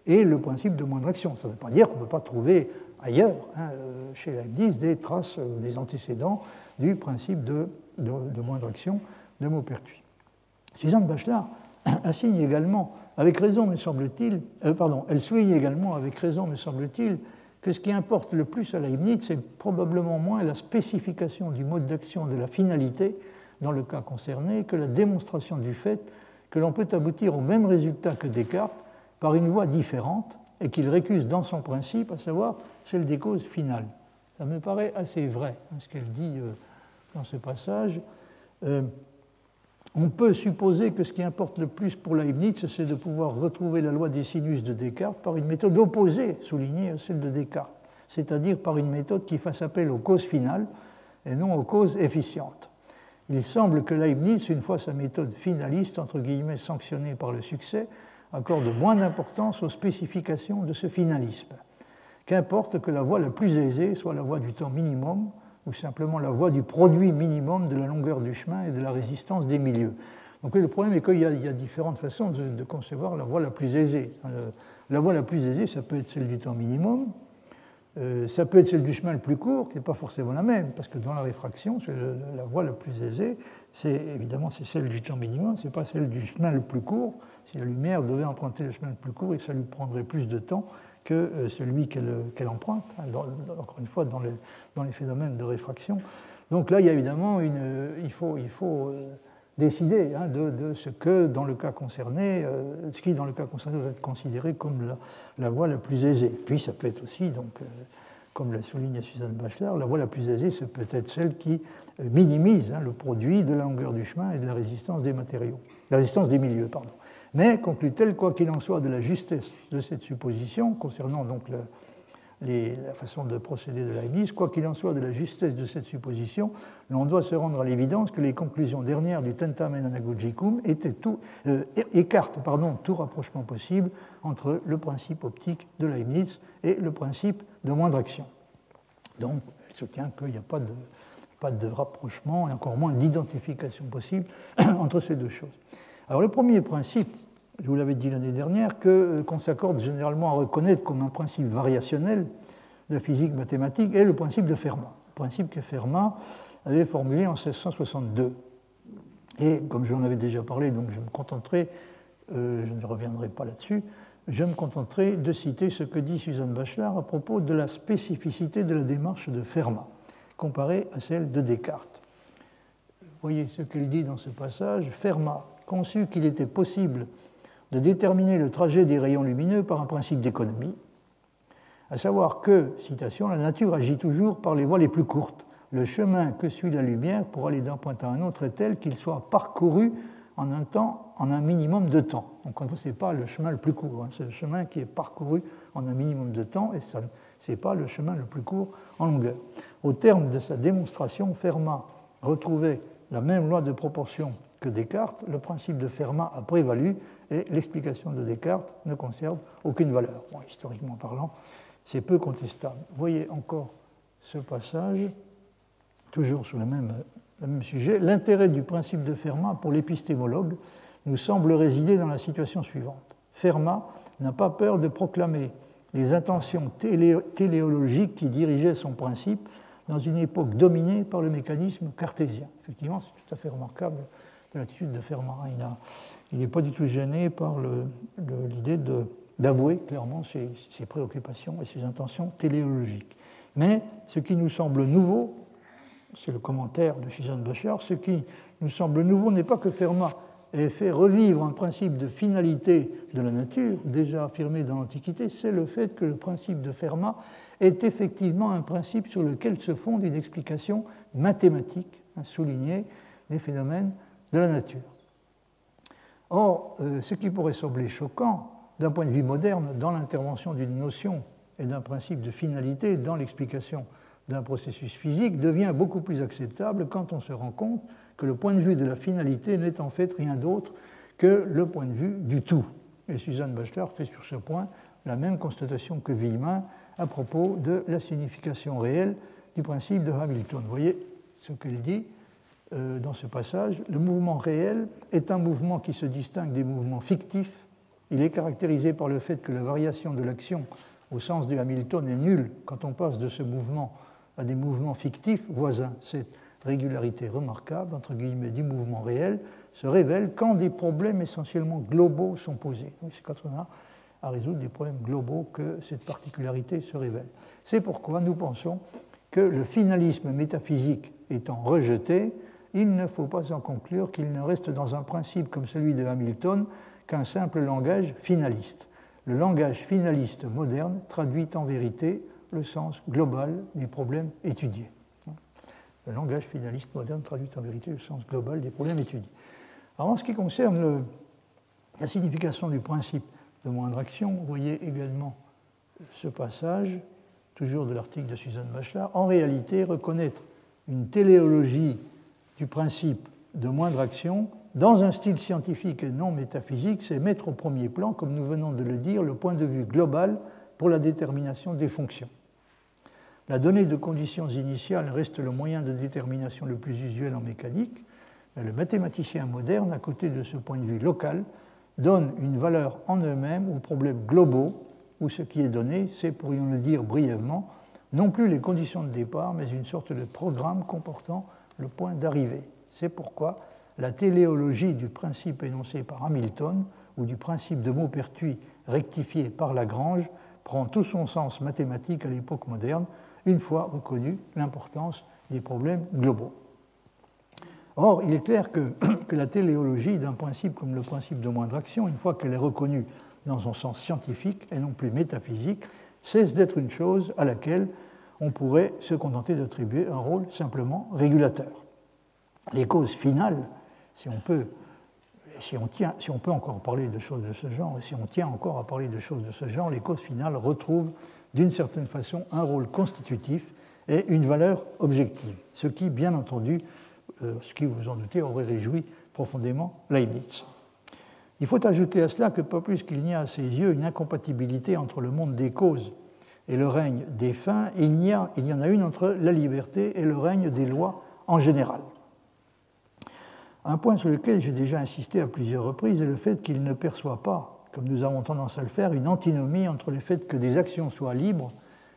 et le principe de moindre action. Ça ne veut pas dire qu'on ne peut pas trouver ailleurs, chez Leibniz, des traces, des antécédents du principe de moindre action de Maupertuis. Suzanne Bachelard assigne également, avec raison me semble-t-il, elle souligne également avec raison me semble-t-il, que ce qui importe le plus à Leibniz, c'est probablement moins la spécification du mode d'action de la finalité dans le cas concerné que la démonstration du fait que l'on peut aboutir au même résultat que Descartes par une voie différente et qu'il récuse dans son principe, à savoir celle des causes finales. Ça me paraît assez vrai, ce qu'elle dit dans ce passage. On peut supposer que ce qui importe le plus pour Leibniz, c'est de pouvoir retrouver la loi des sinus de Descartes par une méthode opposée, soulignée à celle de Descartes, c'est-à-dire par une méthode qui fasse appel aux causes finales et non aux causes efficientes. Il semble que Leibniz, une fois sa méthode finaliste, entre guillemets sanctionnée par le succès, accorde moins d'importance aux spécifications de ce finalisme. Qu'importe que la voie la plus aisée soit la voie du temps minimum, ou simplement la voie du produit minimum de la longueur du chemin et de la résistance des milieux. Donc le problème est qu'il y a différentes façons de concevoir la voie la plus aisée. La voie la plus aisée, ça peut être celle du temps minimum, ça peut être celle du chemin le plus court, qui n'est pas forcément la même, parce que dans la réfraction, la voie la plus aisée, évidemment c'est celle du temps minimum, ce n'est pas celle du chemin le plus court. Si la lumière devait emprunter le chemin le plus court, ça lui prendrait plus de temps que celui qu'elle emprunte, encore une fois, dans les phénomènes de réfraction. Donc là, il y a évidemment il faut décider de ce que, dans le cas concerné, ce qui, dans le cas concerné, doit être considéré comme la voie la plus aisée. Puis ça peut être aussi, donc, comme l'a souligné Suzanne Bachelard, la voie la plus aisée, c'est peut-être celle qui minimise le produit de la longueur du chemin et de la résistance des matériaux, la résistance des milieux, pardon. Mais, conclut-elle, quoi qu'il en soit de la justesse de cette supposition, concernant donc la façon de procéder de Leibniz, quoi qu'il en soit de la justesse de cette supposition, l'on doit se rendre à l'évidence que les conclusions dernières du Tentamen Anagogicum écartent tout rapprochement possible entre le principe optique de Leibniz et le principe de moindre action. Donc, elle soutient qu'il n'y a pas de rapprochement et encore moins d'identification possible entre ces deux choses. Alors le premier principe, je vous l'avais dit l'année dernière, qu'on s'accorde généralement à reconnaître comme un principe variationnel de physique mathématique est le principe de Fermat. Le principe que Fermat avait formulé en 1662. Et comme j'en avais déjà parlé, donc je me contenterai, je ne reviendrai pas là-dessus, je me contenterai de citer ce que dit Suzanne Bachelard à propos de la spécificité de la démarche de Fermat, comparée à celle de Descartes. Vous voyez ce qu'elle dit dans ce passage. Fermat conçut qu'il était possible de déterminer le trajet des rayons lumineux par un principe d'économie, à savoir que, citation, la nature agit toujours par les voies les plus courtes. Le chemin que suit la lumière pour aller d'un point à un autre est tel qu'il soit parcouru en un minimum de temps. Donc, ce n'est pas le chemin le plus court, c'est le chemin qui est parcouru en un minimum de temps, et ce n'est pas le chemin le plus court en longueur. Au terme de sa démonstration, Fermat retrouvait la même loi de proportion que Descartes. Le principe de Fermat a prévalu et l'explication de Descartes ne conserve aucune valeur. Bon, historiquement parlant, c'est peu contestable. Vous voyez encore ce passage, toujours sur le même sujet. L'intérêt du principe de Fermat pour l'épistémologue nous semble résider dans la situation suivante. Fermat n'a pas peur de proclamer les intentions téléologiques qui dirigeaient son principe dans une époque dominée par le mécanisme cartésien. Effectivement, c'est tout à fait remarquable de l'attitude de Fermat. Il n'est pas du tout gêné par l'idée d'avouer clairement ses préoccupations et ses intentions téléologiques. Mais ce qui nous semble nouveau, c'est le commentaire de Suzanne Bachelard, ce qui nous semble nouveau n'est pas que Fermat ait fait revivre un principe de finalité de la nature, déjà affirmé dans l'Antiquité, c'est le fait que le principe de Fermat est effectivement un principe sur lequel se fonde une explication mathématique, soulignée, des phénomènes de la nature. Or, ce qui pourrait sembler choquant, d'un point de vue moderne, dans l'intervention d'une notion et d'un principe de finalité dans l'explication d'un processus physique, devient beaucoup plus acceptable quand on se rend compte que le point de vue de la finalité n'est en fait rien d'autre que le point de vue du tout. Et Suzanne Bachelard fait sur ce point la même constatation que Villemin à propos de la signification réelle du principe de Hamilton. Vous voyez ce qu'elle dit. dans ce passage, le mouvement réel est un mouvement qui se distingue des mouvements fictifs. Il est caractérisé par le fait que la variation de l'action au sens de Hamilton est nulle quand on passe de ce mouvement à des mouvements fictifs voisins. Cette régularité remarquable, entre guillemets, du mouvement réel se révèle quand des problèmes essentiellement globaux sont posés. C'est quand on a à résoudre des problèmes globaux que cette particularité se révèle. C'est pourquoi nous pensons que le finalisme métaphysique étant rejeté, il ne faut pas en conclure qu'il ne reste dans un principe comme celui de Hamilton qu'un simple langage finaliste. Le langage finaliste moderne traduit en vérité le sens global des problèmes étudiés. Le langage finaliste moderne traduit en vérité le sens global des problèmes étudiés. Alors, en ce qui concerne la signification du principe de moindre action, vous voyez également ce passage, toujours de l'article de Susan Bachelard. En réalité, reconnaître une téléologie du principe de moindre action dans un style scientifique et non métaphysique, c'est mettre au premier plan, comme nous venons de le dire, le point de vue global pour la détermination des fonctions. La donnée de conditions initiales reste le moyen de détermination le plus usuel en mécanique, mais le mathématicien moderne, à côté de ce point de vue local, donne une valeur en eux-mêmes aux problèmes globaux, où ce qui est donné, c'est, pourrions le dire brièvement, non plus les conditions de départ, mais une sorte de programme comportant le point d'arrivée. C'est pourquoi la téléologie du principe énoncé par Hamilton ou du principe de Maupertuis rectifié par Lagrange prend tout son sens mathématique à l'époque moderne, une fois reconnue l'importance des problèmes globaux. Or, il est clair que la téléologie d'un principe comme le principe de moindre action, une fois qu'elle est reconnue dans son sens scientifique et non plus métaphysique, cesse d'être une chose à laquelle on pourrait se contenter d'attribuer un rôle simplement régulateur. Les causes finales, si on peut encore parler de choses de ce genre, et si on tient encore à parler de choses de ce genre, les causes finales retrouvent d'une certaine façon un rôle constitutif et une valeur objective, ce qui, bien entendu, ce qui, vous vous en doutez, aurait réjoui profondément Leibniz. Il faut ajouter à cela que pas plus qu'il n'y a à ses yeux une incompatibilité entre le monde des causes et le règne des fins, il y en a une entre la liberté et le règne des lois en général. Un point sur lequel j'ai déjà insisté à plusieurs reprises est le fait qu'il ne perçoit pas, comme nous avons tendance à le faire, une antinomie entre le fait que des actions soient libres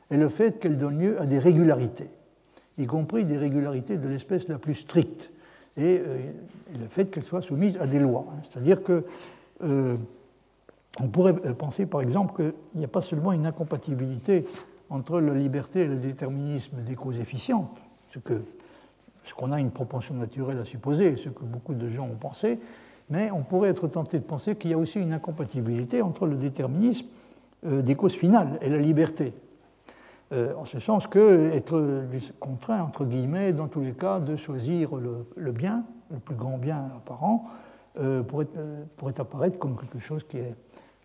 et le fait qu'elles donnent lieu à des régularités, y compris des régularités de l'espèce la plus stricte, et le fait qu'elles soient soumises à des lois. C'est-à-dire que on pourrait penser, par exemple, qu'il n'y a pas seulement une incompatibilité entre la liberté et le déterminisme des causes efficientes, ce qu'on a une propension naturelle à supposer, ce que beaucoup de gens ont pensé, mais on pourrait être tenté de penser qu'il y a aussi une incompatibilité entre le déterminisme des causes finales et la liberté. En ce sens qu'être contraint, entre guillemets, dans tous les cas, de choisir le bien, le plus grand bien apparent, pourrait apparaître comme quelque chose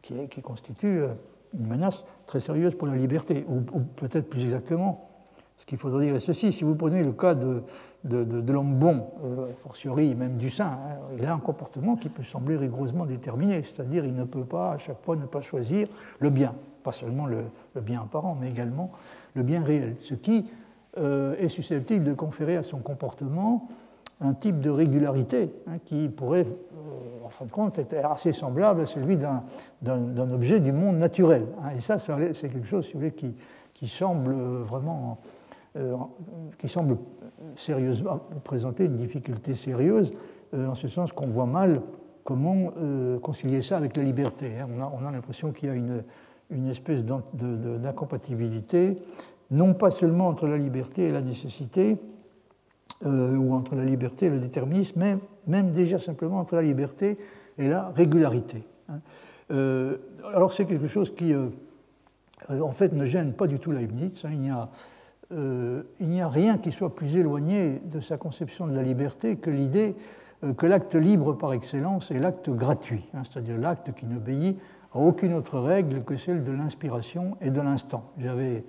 qui constitue une menace très sérieuse pour la liberté. Ou peut-être plus exactement, ce qu'il faudrait dire est ceci. Si vous prenez le cas de l'homme bon, fortiori même du saint, il a un comportement qui peut sembler rigoureusement déterminé, c'est-à-dire il ne peut pas à chaque fois ne pas choisir le bien, pas seulement le bien apparent, mais également le bien réel, ce qui est susceptible de conférer à son comportement un type de régularité qui pourrait, en fin de compte, être assez semblable à celui d'un objet du monde naturel. Et ça, c'est quelque chose, si vous voulez, qui semble vraiment, qui semble sérieusement présenter une difficulté sérieuse, en ce sens qu'on voit mal comment concilier ça avec la liberté. On a l'impression qu'il y a une espèce d'incompatibilité, non pas seulement entre la liberté et la nécessité, ou entre la liberté et le déterminisme, mais même déjà simplement entre la liberté et la régularité. Alors c'est quelque chose qui, en fait, ne gêne pas du tout Leibniz. Il n'y a rien qui soit plus éloigné de sa conception de la liberté que l'idée que l'acte libre par excellence est l'acte gratuit, c'est-à-dire l'acte qui n'obéit à aucune autre règle que celle de l'inspiration et de l'instant. J'avais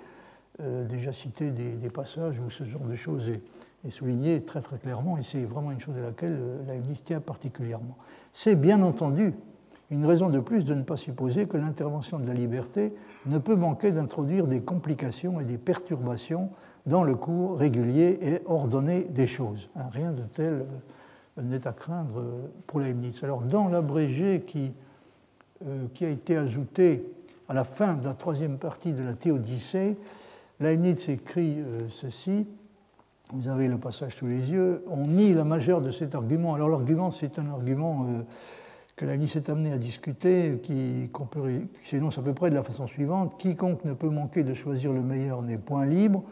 déjà cité des passages où ce genre de choses est souligné très très clairement, et c'est vraiment une chose à laquelle Leibniz tient particulièrement. C'est bien entendu une raison de plus de ne pas supposer que l'intervention de la liberté ne peut manquer d'introduire des complications et des perturbations dans le cours régulier et ordonné des choses. Rien de tel n'est à craindre pour Leibniz. Alors, dans l'abrégé qui a été ajouté à la fin de la troisième partie de la Théodicée, Leibniz écrit ceci. Vous avez le passage sous les yeux. On nie la majeure de cet argument. Alors, l'argument, c'est un argument que Leibniz est amené à discuter, qui s'énonce à peu près de la façon suivante. Quiconque ne peut manquer de choisir le meilleur n'est point libre.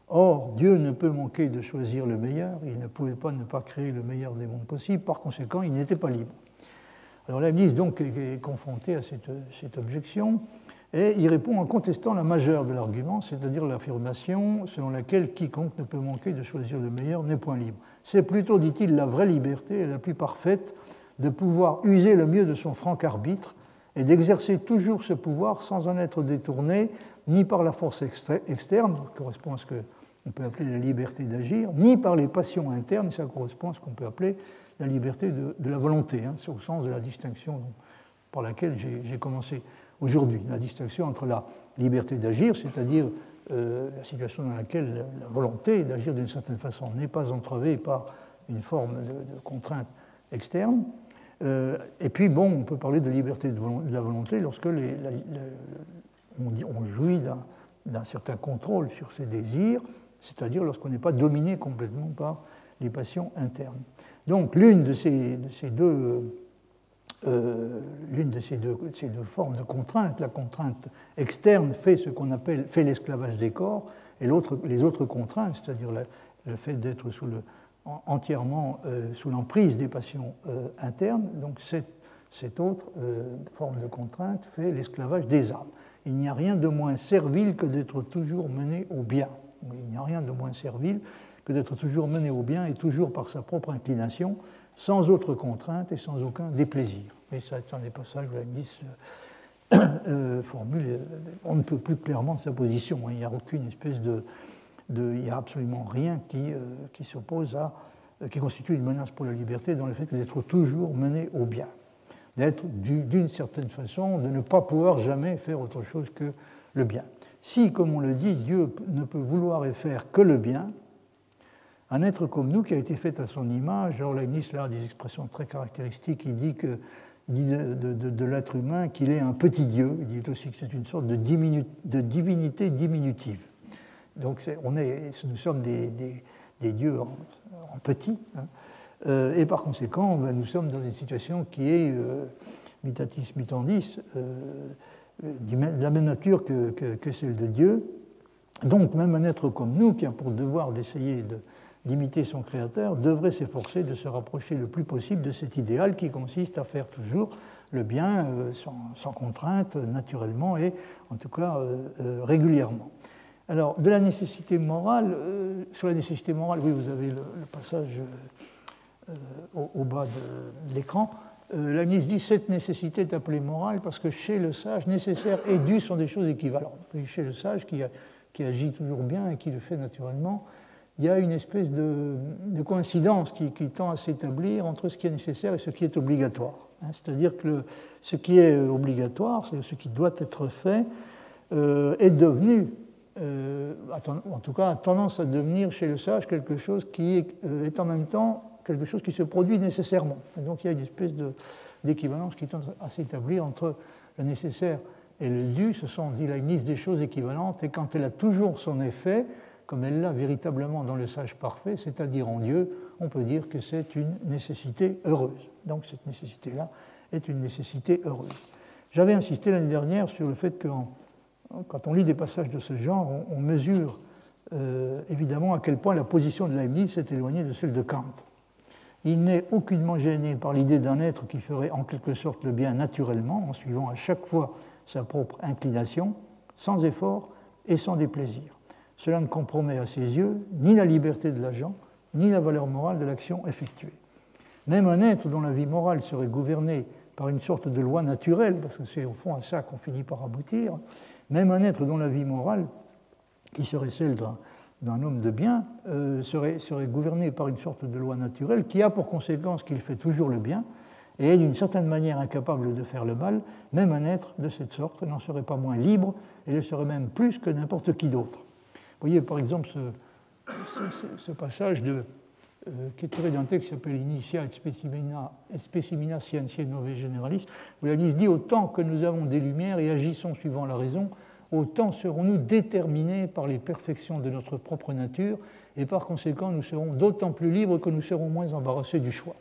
Or, Dieu ne peut manquer de choisir le meilleur. Il ne pouvait pas ne pas créer le meilleur des mondes possibles. Par conséquent, il n'était pas libre. Alors, Leibniz donc est confronté à cette objection et il répond en contestant la majeure de l'argument, c'est-à-dire l'affirmation selon laquelle quiconque ne peut manquer de choisir le meilleur n'est point libre. C'est plutôt, dit-il, la vraie liberté et la plus parfaite de pouvoir user le mieux de son franc arbitre et d'exercer toujours ce pouvoir sans en être détourné ni par la force externe, qui correspond à ce qu'on peut appeler la liberté d'agir, ni par les passions internes, ça correspond à ce qu'on peut appeler la liberté de la volonté, au sens de la distinction par laquelle j'ai commencé aujourd'hui, la distinction entre la liberté d'agir, c'est-à-dire la situation dans laquelle la volonté d'agir d'une certaine façon n'est pas entravée par une forme de contrainte externe. Et puis, bon, on peut parler de liberté de la volonté lorsque on jouit d'un certain contrôle sur ses désirs, c'est-à-dire lorsqu'on n'est pas dominé complètement par les passions internes. Donc, l'une de ces deux formes de contrainte, la contrainte externe fait ce qu'on appelle l'esclavage des corps, et les autres contraintes, c'est-à-dire le fait d'être entièrement sous l'emprise des passions internes, donc cette autre forme de contrainte fait l'esclavage des âmes. Il n'y a rien de moins servile que d'être toujours mené au bien. Il n'y a rien de moins servile que d'être toujours mené au bien et toujours par sa propre inclination, sans autre contrainte et sans aucun déplaisir. Et ça, c'est un des passages où Leibniz formule, on ne peut plus clairement sa position. Il n'y a aucune espèce il n'y a absolument rien qui s'oppose qui constitue une menace pour la liberté dans le fait d'être toujours mené au bien, d'être d'une certaine façon, de ne pas pouvoir jamais faire autre chose que le bien. Si, comme on le dit, Dieu ne peut vouloir et faire que le bien, un être comme nous qui a été fait à son image, alors Leibniz là a des expressions très caractéristiques, il dit de l'être humain qu'il est un petit Dieu, il dit aussi que c'est une sorte de divinité diminutive. Donc nous sommes des dieux en petit, et par conséquent, nous sommes dans une situation qui est mutatis mutandis, de la même nature que celle de Dieu. Donc même un être comme nous, qui a pour devoir d'essayer d'imiter son Créateur, devrait s'efforcer de se rapprocher le plus possible de cet idéal qui consiste à faire toujours le bien sans contrainte, naturellement et en tout cas régulièrement. Alors, de la nécessité morale, sur la nécessité morale, oui, vous avez le passage au bas de l'écran. Leibniz dit « Cette nécessité est appelée morale parce que chez le sage, nécessaire et dû sont des choses équivalentes. » Et chez le sage, qui agit toujours bien et qui le fait naturellement, il y a une espèce de coïncidence qui tend à s'établir entre ce qui est nécessaire et ce qui est obligatoire. C'est-à-dire que ce qui est obligatoire, c'est ce qui doit être fait, est devenu, en tout cas a tendance à devenir chez le sage quelque chose qui est en même temps quelque chose qui se produit nécessairement. Et donc il y a une espèce d'équivalence qui tend à s'établir entre le nécessaire et le dû. Ce sont, dit Leibniz, des choses équivalentes, et quand elle a toujours son effet, comme elle l'a véritablement dans le sage parfait, c'est-à-dire en Dieu, on peut dire que c'est une nécessité heureuse. Donc cette nécessité-là est une nécessité heureuse. J'avais insisté l'année dernière sur le fait que quand on lit des passages de ce genre, on mesure évidemment à quel point la position de Leibniz s'est éloignée de celle de Kant. Il n'est aucunement gêné par l'idée d'un être qui ferait en quelque sorte le bien naturellement, en suivant à chaque fois sa propre inclination, sans effort et sans déplaisir. Cela ne compromet à ses yeux ni la liberté de l'agent, ni la valeur morale de l'action effectuée. Même un être dont la vie morale serait gouvernée par une sorte de loi naturelle, parce que c'est au fond à ça qu'on finit par aboutir, même un être dont la vie morale, qui serait celle d'un homme de bien, serait gouverné par une sorte de loi naturelle qui a pour conséquence qu'il fait toujours le bien et est d'une certaine manière incapable de faire le mal. Même un être de cette sorte n'en serait pas moins libre et le serait même plus que n'importe qui d'autre. Vous voyez par exemple ce passage qui est tiré d'un texte qui s'appelle Initia et Specimina Scientiae Novae Generalis, où la liste dit « Autant que nous avons des lumières et agissons suivant la raison, autant serons-nous déterminés par les perfections de notre propre nature, et par conséquent, nous serons d'autant plus libres que nous serons moins embarrassés du choix. »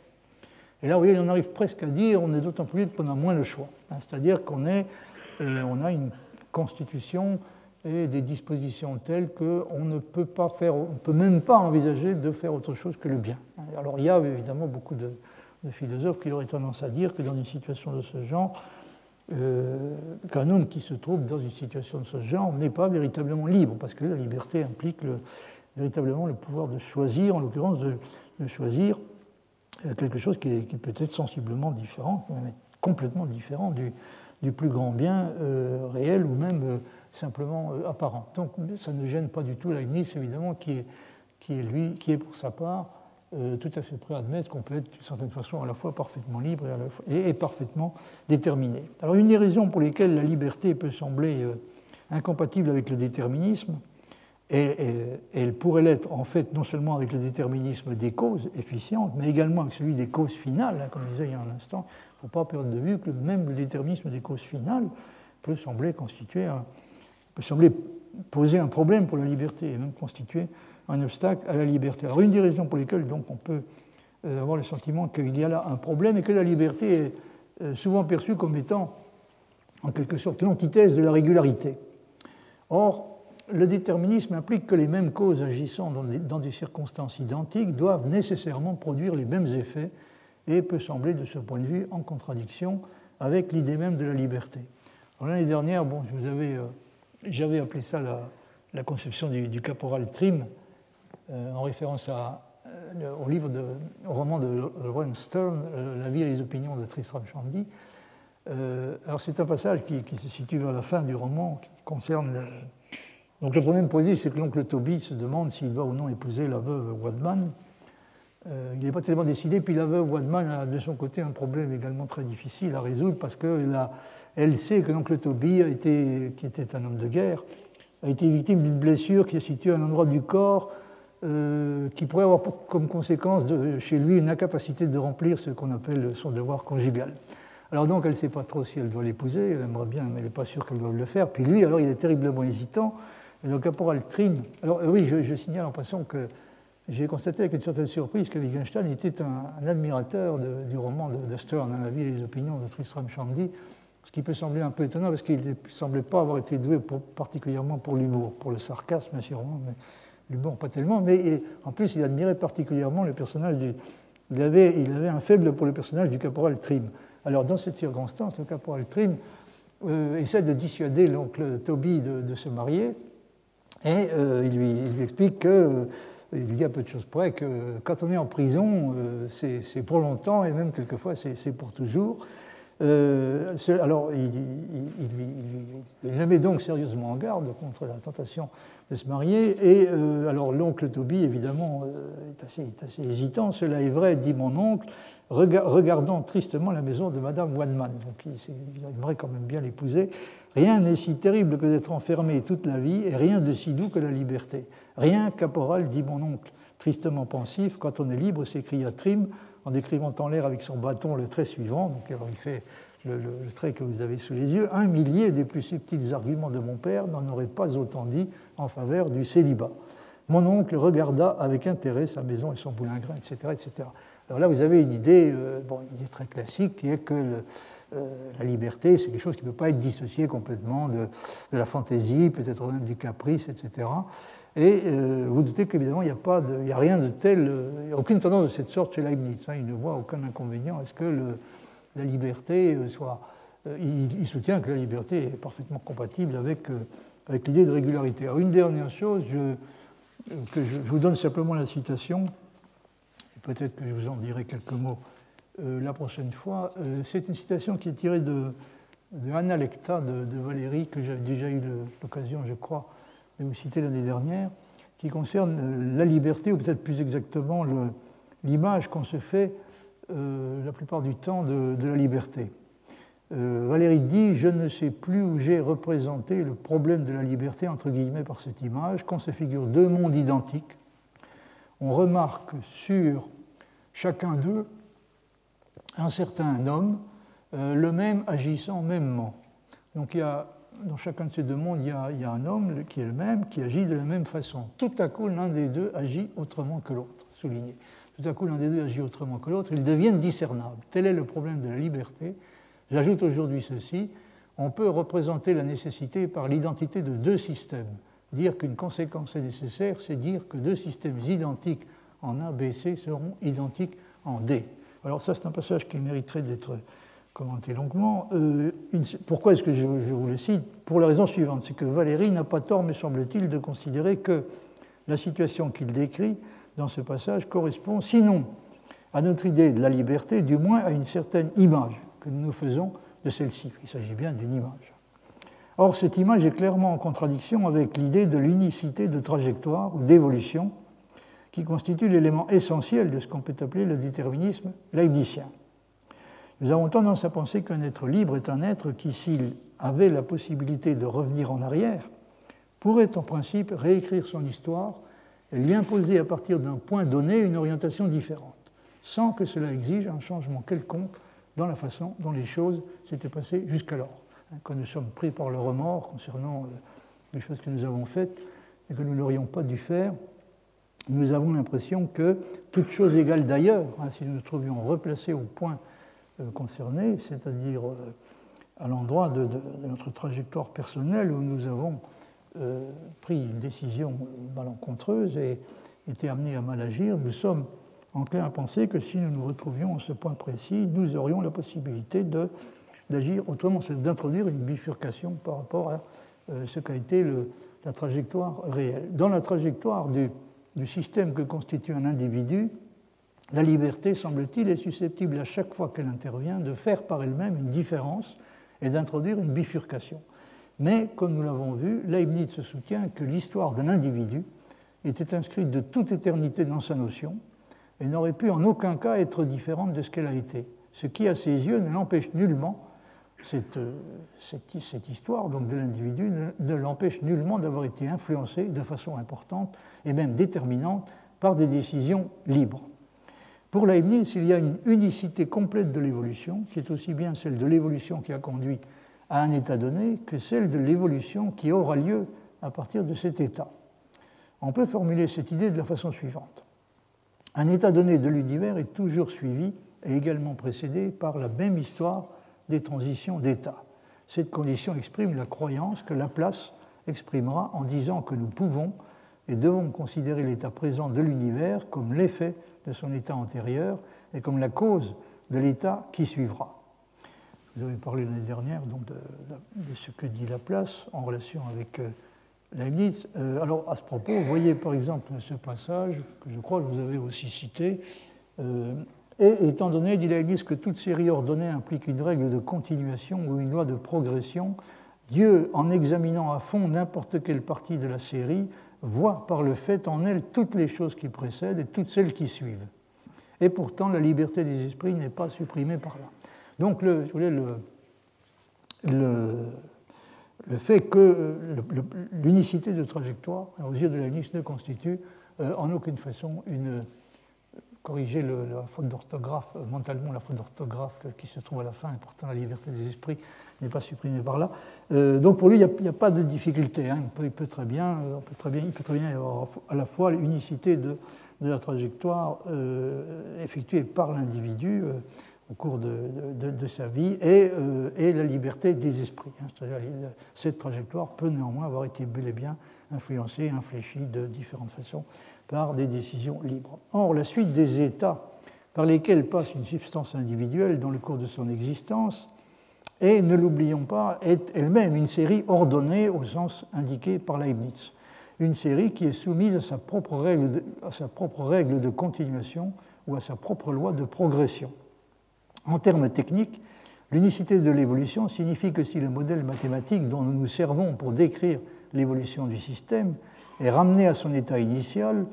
Et là, vous voyez, on arrive presque à dire on est d'autant plus libre qu'on a moins le choix. C'est-à-dire qu'on a une constitution et des dispositions telles qu'on ne peut pas faire, on ne peut même pas envisager de faire autre chose que le bien. Alors il y a évidemment beaucoup de philosophes qui auraient tendance à dire que dans une situation de ce genre, qu'un homme qui se trouve dans une situation de ce genre n'est pas véritablement libre, parce que la liberté implique véritablement le pouvoir de choisir, en l'occurrence de choisir quelque chose qui peut être sensiblement différent, complètement différent du plus grand bien réel ou même simplement apparent. Donc ça ne gêne pas du tout Leibniz, évidemment, qui est pour sa part tout à fait prêt à admettre qu'on peut être d'une certaine façon à la fois parfaitement libre et parfaitement déterminé. Alors une des raisons pour lesquelles la liberté peut sembler incompatible avec le déterminisme, elle pourrait l'être en fait non seulement avec le déterminisme des causes efficientes, mais également avec celui des causes finales, comme je disais il y a un instant. Il ne faut pas perdre de vue que même le déterminisme des causes finales peut sembler poser un problème pour la liberté et même constituer un obstacle à la liberté. Alors une des raisons pour lesquelles donc, on peut avoir le sentiment qu'il y a là un problème et que la liberté est souvent perçue comme étant en quelque sorte l'antithèse de la régularité. Or, le déterminisme implique que les mêmes causes agissant dans des circonstances identiques doivent nécessairement produire les mêmes effets et peut sembler de ce point de vue en contradiction avec l'idée même de la liberté. L'année dernière, j'avais appelé ça la conception du caporal Trim, en référence au roman de Lawrence Stern, La vie et les opinions de Tristram Shandy. Alors c'est un passage qui se situe vers la fin du roman, qui concerne... Donc le problème posé, c'est que l'oncle Toby se demande s'il doit ou non épouser la veuve Wadman. Il n'est pas tellement décidé, puis la veuve Wadman a de son côté un problème également très difficile à résoudre, parce qu'elle sait que l'oncle Toby, qui était un homme de guerre, a été victime d'une blessure qui se situe à un endroit du corps qui pourrait avoir comme conséquence chez lui une incapacité de remplir ce qu'on appelle son devoir conjugal. Alors donc elle ne sait pas trop si elle doit l'épouser, elle aimerait bien, mais elle n'est pas sûre qu'elle doit le faire. Puis lui, alors il est terriblement hésitant. Et le caporal Trim... Alors oui, je signale en passant que j'ai constaté avec une certaine surprise que Wittgenstein était un admirateur du roman de Stern, La vie et les opinions de Tristram Shandy, ce qui peut sembler un peu étonnant parce qu'il ne semblait pas avoir été doué particulièrement pour l'humour, pour le sarcasme sûrement, mais l'humour pas tellement. Mais en plus, il admirait particulièrement le personnage il avait un faible pour le personnage du caporal Trim. Alors dans cette circonstance, le caporal Trim essaie de dissuader l'oncle Toby de se marier et il lui explique que... Il lui dit à peu de choses près que quand on est en prison, c'est pour longtemps et même quelquefois c'est pour toujours. Alors il le met donc sérieusement en garde contre la tentation de se marier. Et alors l'oncle Toby, évidemment, est assez hésitant. Cela est vrai, dit mon oncle, regardant tristement la maison de Madame Wadman. Donc il aimerait quand même bien l'épouser. Rien n'est si terrible que d'être enfermé toute la vie et rien de si doux que la liberté. Rien, caporal, dit mon oncle, tristement pensif, quand on est libre, s'écria Trim, en décrivant en l'air avec son bâton le trait suivant. Donc alors il fait le trait que vous avez sous les yeux. 1 millier des plus subtils arguments de mon père n'en auraient pas autant dit en faveur du célibat. Mon oncle regarda avec intérêt sa maison et son boulingrin, etc., etc. Alors là, vous avez une idée, une idée très classique, qui est que la liberté, c'est quelque chose qui ne peut pas être dissocié complètement de la fantaisie, peut-être même du caprice, etc. Et vous doutez qu'évidemment, il n'y a rien de tel, il n'y a aucune tendance de cette sorte chez Leibniz. Il ne voit aucun inconvénient à ce que la liberté soit... Il soutient que la liberté est parfaitement compatible avec l'idée de régularité. Alors une dernière chose, je vous donne simplement la citation, et peut-être que je vous en dirai quelques mots la prochaine fois. C'est une citation qui est tirée de Anna Lecta de Valéry, que j'ai déjà eu l'occasion, je crois, de vous citer l'année dernière, qui concerne la liberté, ou peut-être plus exactement l'image qu'on se fait la plupart du temps de la liberté. Valéry dit « Je ne sais plus où j'ai représenté le problème de la liberté, entre guillemets, par cette image, qu'on se figure deux mondes identiques, on remarque sur chacun d'eux un certain homme, le même agissant mêmement. Donc dans chacun de ces deux mondes, il y a un homme qui est le même, qui agit de la même façon. Tout à coup, l'un des deux agit autrement que l'autre, souligné. Tout à coup, l'un des deux agit autrement que l'autre, ils deviennent discernables. Tel est le problème de la liberté. J'ajoute aujourd'hui ceci, on peut représenter la nécessité par l'identité de deux systèmes. Dire qu'une conséquence est nécessaire, c'est dire que deux systèmes identiques en A, B, C seront identiques en D. Alors ça, c'est un passage qui mériterait d'être commenté longuement. Pourquoi est-ce que je vous le cite? Pour la raison suivante, c'est que Valéry n'a pas tort, me semble-t-il, de considérer que la situation qu'il décrit dans ce passage correspond, sinon à notre idée de la liberté, du moins à une certaine image que nous nous faisons de celle-ci. Il s'agit bien d'une image. Or, cette image est clairement en contradiction avec l'idée de l'unicité de trajectoire ou d'évolution qui constitue l'élément essentiel de ce qu'on peut appeler le déterminisme leibnizien. Nous avons tendance à penser qu'un être libre est un être qui, s'il avait la possibilité de revenir en arrière, pourrait en principe réécrire son histoire et lui imposer à partir d'un point donné une orientation différente, sans que cela exige un changement quelconque dans la façon dont les choses s'étaient passées jusqu'alors. Quand nous sommes pris par le remords concernant les choses que nous avons faites et que nous n'aurions pas dû faire, nous avons l'impression que, toute chose égale d'ailleurs, si nous nous trouvions replacés au point concerné, c'est-à-dire à l'endroit de notre trajectoire personnelle où nous avons pris une décision malencontreuse et été amenés à mal agir, nous sommes enclins à penser que si nous nous retrouvions à ce point précis, nous aurions la possibilité d'agir autrement, c'est d'introduire une bifurcation par rapport à ce qu'a été la trajectoire réelle. Dans la trajectoire du système que constitue un individu, la liberté, semble-t-il, est susceptible à chaque fois qu'elle intervient de faire par elle-même une différence et d'introduire une bifurcation. Mais, comme nous l'avons vu, Leibniz se soutient que l'histoire d'un individu était inscrite de toute éternité dans sa notion et n'aurait pu en aucun cas être différente de ce qu'elle a été, ce qui, à ses yeux, ne l'empêche nullement, cette histoire donc, de l'individu ne l'empêche nullement d'avoir été influencée de façon importante et même déterminante par des décisions libres. Pour Leibniz, il y a une unicité complète de l'évolution, qui est aussi bien celle de l'évolution qui a conduit à un état donné que celle de l'évolution qui aura lieu à partir de cet état. On peut formuler cette idée de la façon suivante. Un état donné de l'univers est toujours suivi et également précédé par la même histoire des transitions d'état. Cette condition exprime la croyance que Laplace exprimera en disant que nous pouvons et devons considérer l'état présent de l'univers comme l'effet de son état antérieur et comme la cause de l'état qui suivra. Vous avez parlé l'année dernière donc, de ce que dit Laplace en relation avec Leibniz. Alors, à ce propos, vous voyez par exemple ce passage que je crois que vous avez aussi cité. Et étant donné, dit Leibniz, que toute série ordonnée implique une règle de continuation ou une loi de progression, Dieu, en examinant à fond n'importe quelle partie de la série, voit par le fait en elle toutes les choses qui précèdent et toutes celles qui suivent. Et pourtant, la liberté des esprits n'est pas supprimée par là. Donc, le fait que l'unicité de trajectoire, aux yeux de Leibniz, ne constitue en aucune façon corriger la faute d'orthographe, mentalement la faute d'orthographe qui se trouve à la fin, et pourtant la liberté des esprits n'est pas supprimée par là. Donc pour lui, il n'y a pas de difficulté. Hein. Il peut très bien y avoir à la fois l'unicité de la trajectoire effectuée par l'individu au cours de sa vie et la liberté des esprits. Hein. C'est-à-dire cette trajectoire peut néanmoins avoir été bel et bien influencée, infléchie de différentes façons par des décisions libres. Or, la suite des états par lesquels passe une substance individuelle dans le cours de son existence est, ne l'oublions pas, est elle-même une série ordonnée au sens indiqué par Leibniz. Une série qui est soumise à sa propre règle de continuation ou à sa propre loi de progression. En termes techniques, l'unicité de l'évolution signifie que si le modèle mathématique dont nous nous servons pour décrire l'évolution du système est ramené à son état initial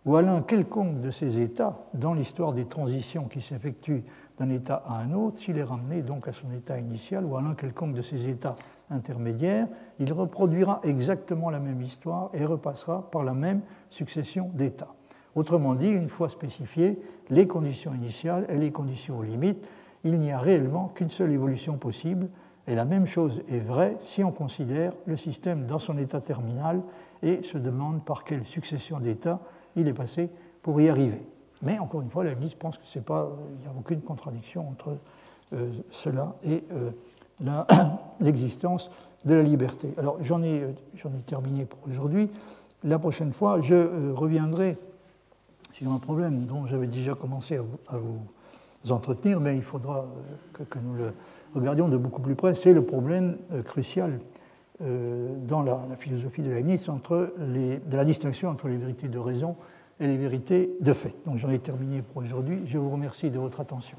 ou à l'un quelconque de ces états dans l'histoire des transitions qui s'effectuent d'un état à un autre, s'il est ramené donc à son état initial ou à l'un quelconque de ces états intermédiaires, il reproduira exactement la même histoire et repassera par la même succession d'états. Autrement dit, une fois spécifiées les conditions initiales et les conditions aux limites, il n'y a réellement qu'une seule évolution possible, et la même chose est vraie si on considère le système dans son état terminal et se demande par quelle succession d'états il est passé pour y arriver. Mais encore une fois, Leibniz pense qu'il n'y a aucune contradiction entre cela et l'existence de la liberté. Alors j'en ai terminé pour aujourd'hui. La prochaine fois, je reviendrai sur un problème dont j'avais déjà commencé à vous entretenir, mais il faudra que nous le regardions de beaucoup plus près. C'est le problème crucial dans la philosophie de Leibniz de la distinction entre les vérités de raison et les vérités de fait. Donc j'en ai terminé pour aujourd'hui. Je vous remercie de votre attention.